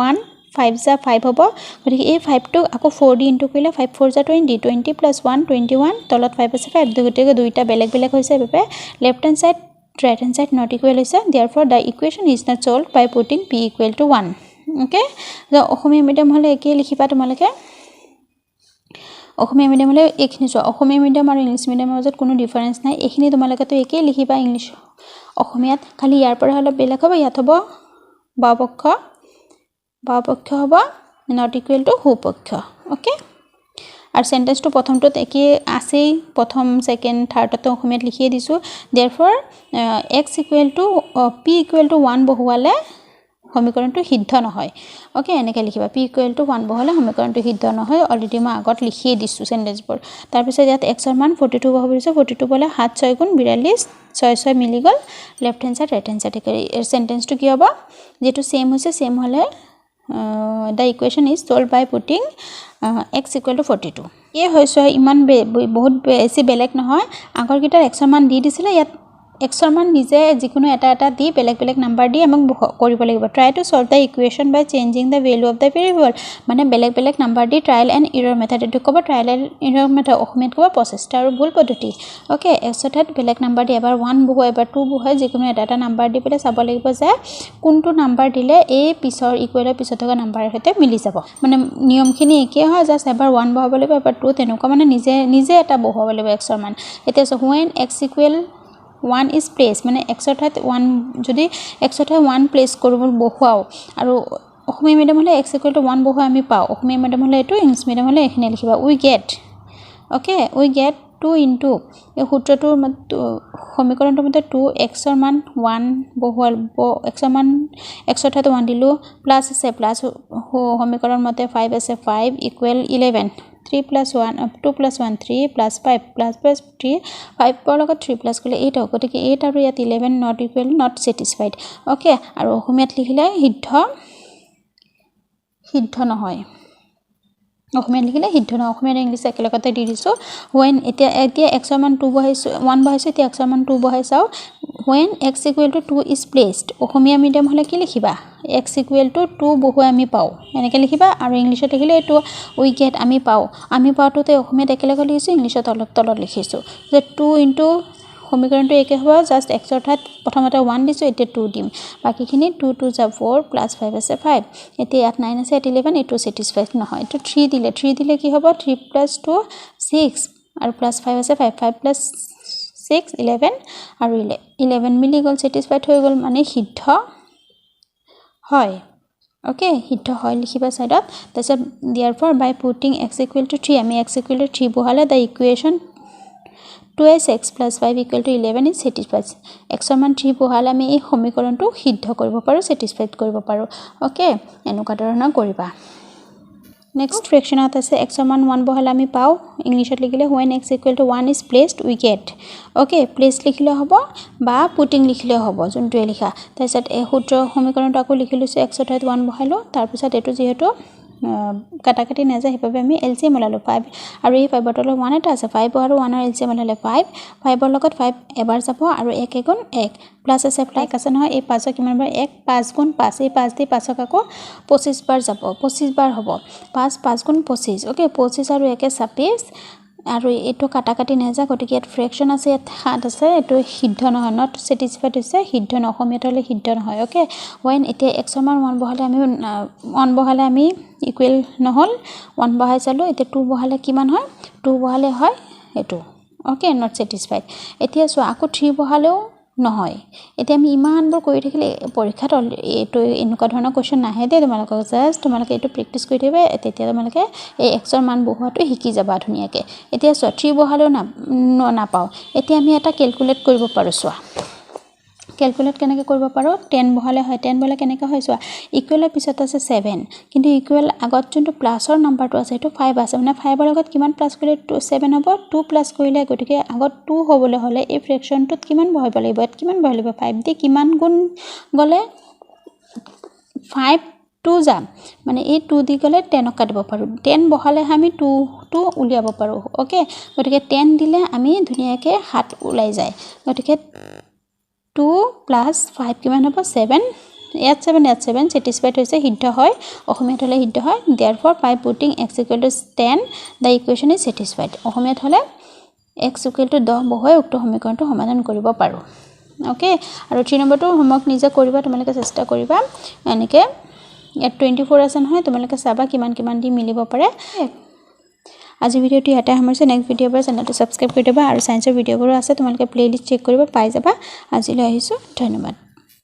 1 5 যা 5 হ'ব গতিকে এই 5 টো আকৌ 4 দি ইনটু কৰিলে 5 4 যা 20 20 + 1 21 তলত 5 আছে 5 দুইটাকে দুইটা বেলেগ বেলেগ হৈছে বাবে left hand side right hand side not equal is therefore the equation is not solved by putting p equal to 1 okay the Assamese medium হলে একে লিখিবা তোমালকে অসমীয়া মিডিয়াম হলে এখিনি চোৱা অসমীয়া মিডিয়াম আৰু ইংলিশ মিডিয়ামৰ মাজত কোনো ডিফাৰেন্স নাই এখিনি তোমালকে তো একে লিখিবা ইংলিশ অসমীয়াত খালি ইয়াৰ পৰা হলে বেলেগ হ'ব ইয়াত হ'ব বাপক্ষ হ'ব not equal to হুপক্ষ okay আর সেন্টেন্সটো প্রথমটোত একে আছে প্রথম সেকেন্ড থার্ডটো অসমীয়াত লিখিয়ে দিছো therefore x equal to p equal to 1 বহুৱালে সমীকৰণটো সিদ্ধ নহয় ওকে এনেকৈ লিখিবা p = 1 বহালে সমীকৰণটো সিদ্ধ নহয় অলৰেডি মই আগত লিখিয়ে দিছোঁ সেন্টেন্সবোৰ তাৰ পিছত ইয়াত x ৰ মান 42 বহাব দিছো 42 বলে 7 6 গুণ 42 6 6 মিলি গল left hand side right hand side এই সেন্টেন্সটো কি হ'ব যেটো সেম হৈছে সেম হলে the equation is solved by putting x = 42 এই হৈছে ইমান বহুত বেছি বেলেগ নহয় আগৰ কিটা x ৰ মান দি দিছিলে ইয়াত x ৰ মান নিজে যিকোনো এটা দি বেলেগ বেলেগ নাম্বাৰ দি আমাক কৰিব লাগিব try to solve the equation by changing the value of the variable মানে বেলেগ বেলেগ number the trial and error method এটো ক'ব ট্ৰায়াল এণ্ড এৰৰ মেথড অসমীয়াত ক'ব প্ৰচেষ্টা আৰু ভুল পদ্ধতি ওকে x ত বেলেগ নাম্বাৰ দি এবাৰ 1 বহু এবাৰ 2 বহু যিকোনো এটা নাম্বাৰ দি পেলে চাব লাগিব যে কোনটো নাম্বাৰ দিলে এই পিছৰ ইকুৱেলৰ পিছত থকা নাম্বাৰৰ সৈতে মিলি যাব মানে নিয়মখিনি একে হয় জাস্ট এবাৰ 1 বহাব লাগিব এবাৰ 2 তেনেকুৱা মানে নিজে এটা বহাব লাগিব x ৰ মান এতিয়া when x = 1 is placed মানে x ৰ ঠাইত 1 যদি x ৰ ঠাইত 1 প্লেস কৰিব বহুৱাও আৰু অসমীয়া মিডিয়াম হলে x = 1 বহুৱা আমি পাও অসমীয়া মিডিয়াম হলে এটো ইংলিছ মিডিয়াম হলে এখানে লিখিবা we get 2 into এই সূত্ৰটোৰ সমীকৰণটোৰ মতে 2x ৰ মান 1 বহুৱাল x ৰ মান x ৰ ঠাইত 1 দিলো প্লাস আছে প্লাস সমীকৰণ মতে 5 আছে 5 = 11 3 plus 1 2 plus 1 3 plus 5 plus 3 5 পৰ লগত 3 plus কৰিলে 8 হ'ব গতিকে 8 আৰু ইয়াত 11 not equal not satisfied okay আৰু অসমীয়াত লিখিলে সিদ্ধ নহয় অসমীয়াত লিখিলে সিদ্ধ নহয় অসমীয়া ইংলিছ একেলগতে দি দিছো when এতিয়া x ৰ মান 2 বহাইছো 1 বহাইছো এতিয়া x ৰ মান 2 বহাইছাও when x = 2 is placed Asamiya medium হলে কি লিখিবা x = 2 বহু আমি পাও এনেকৈ লিখিবা আৰু ইংলিছত লিখিলে এটো we get আমি পাওটোতে অসমীয়াত একেলগে লিখিছো ইংলিছত অলপ তলত লিখিছো যে 2 into সমীকৰণটো একে হ'ব জাস্ট x ৰ ঠাইত প্ৰথমতে 1 দিছো এতিয়া 2 দিম বাকিখিনি 2 2 * 4 + 5 আছে 5 এতিয়া ইয়াত 9 আছে 11 এটো satisfied নহয় এটো 3 দিলে কি হ'ব 3 + 2 6 আৰু +5 আছে 5 5 + 6 11 আৰু 11 মিলি গল satisfied হৈ গল মানে সিদ্ধ হয় ওকে সিদ্ধ হয় লিখিবা সাইডত তাৰছত therefore by putting x = 3 আমি x = 3 বহালে the equation 2x + 5 = 11 is satisfied x ৰ মান 3 বহালে আমি এই সমীকৰণটো সিদ্ধ কৰিব পাৰো satisfied কৰিব পাৰো ওকে এনেকুৱা ধৰণৰ কৰিবা নেক্সট ফ্ৰেকশনত আছে x ৰ মান 1 বহালে আমি পাও ইংলিছত লিখিলে when x = 1 is placed we get okay place লিখিলে হ'ব বা পুটিং লিখিলে হ'ব যোনটোৱে লিখা তাৰছত এই সূত্ৰ সমীকৰণটো আকৌ লিখি লৈছো x ৰ ঠাইত 1 বহাইলো তাৰ পিছত এটো যেহেতু কাটাকাটি না যায় হেবাবে আমি এলসিএম লালো 5 আৰু এই 5 বটলৰ 1 এটা আছে 5 আৰু 1 ৰ এলসিএম লালে 5 ৰ লগত 5 এবাৰ যাব আৰু 1 গুণ 1 প্লাস আছে প্লাস আছে নহয় এই 5 কিমান বাৰ 1 5 গুণ 5 এই 5 দি 5 আকৌ 25 বাৰ যাব 25 বাৰ হ'ব 5 গুণ 25 ওকে 25 আৰু 1 26 আৰু এটো কাটাকাটি না যায় গতিকে ইয়াত ফ্ৰেকশন আছে ইয়াত 7 আছে এটো সিদ্ধ নহয় not satisfied হৈছে সিদ্ধ নহয় অসমীয়াত হলে সিদ্ধ নহয় ওকে when এতিয়া x ৰ মান 1 বহালে আমি ইকুৱেল নহল 1 বহাই চালো এতিয়া 2 বহালে কিমান হয় 2 বহালে হয় এটো ওকে not satisfied এতিয়া সো আকৌ 3 বহালেও নহয় এতিয়া আমি ইমানবোৰ কৰি থাকিলে পৰীক্ষাত এটো এনেকুৱা ধৰণৰ কোৱেশ্চন নাহে দে তোমালোকক জাস্ট তোমালোকে এটো প্ৰেক্টিস কৰি দিবা তেতিয়া তোমালোকে এই x ৰ মান বহুৱাটো শিকি যাবা ধুনিয়াকে এতিয়া সো 3 বহালেও না পাও এতিয়া আমি এটা ক্যালকুলেট কৰিব পাৰো সো ক্যালকুলেট কেনেকৈ কৰিব পাৰো 10 বহালে হয় 10 বলে কেনেকৈ হয় সো ইকুৱেলৰ পিছত আছে 7 কিন্তু ইকুৱেল আগত যোনটো প্লাসৰ নাম্বাৰটো আছে এটো 5 আছে মানে 5 ৰ লগত কিমান প্লাস কৰিলে 7 হ'ব 2 প্লাস কৰিলে গতিকে আগত 2 হ'বলৈ হলে এই ফ্ৰেকশনটোত কিমান বহাব লাগিব কিমান বহাব লাগিব 5 দি কিমান গুণ গলে 5 2 যাম মানে এই 2 দি গলে 10 কাটিব পাৰো 10 বহালে আমি 2 উলিয়াব পাৰো ওকে গতিকে 10 দিলে আমি ধুনিয়াকে 7 ওলাই যায় গতিকে 2 plus 5 কিমান হ'ব 7 ইয়াত 7 satisfied হৈছে সিদ্ধ হয় অসমীয়াত হলে সিদ্ধ হয় therefore by putting x = 10 the equation is satisfied অসমীয়াত হলে x = 10 বহাই উক্ত সমীকৰণটো সমাধান কৰিব পাৰো ওকে আৰু 3 নম্বৰটো হোমৱৰ্ক নিজে কৰিবা তোমালোকে চেষ্টা কৰিবা এনেকে ইয়াত 24 আছে নহয় তোমালোকে চাবা কিমান দি মিলিব পাৰে আজি ভিডিওটি এটা সামৰিছে নেক্সট ভিডিও পৰা চেনেলটো সাবস্ক্ৰাইব কৰি দিবা আৰু সায়েন্সৰ ভিডিওবোৰ আছে তোমালোকে প্লেলিষ্ট চেক কৰিব পাই যাবা আজিলৈ আহিছো ধন্যবাদ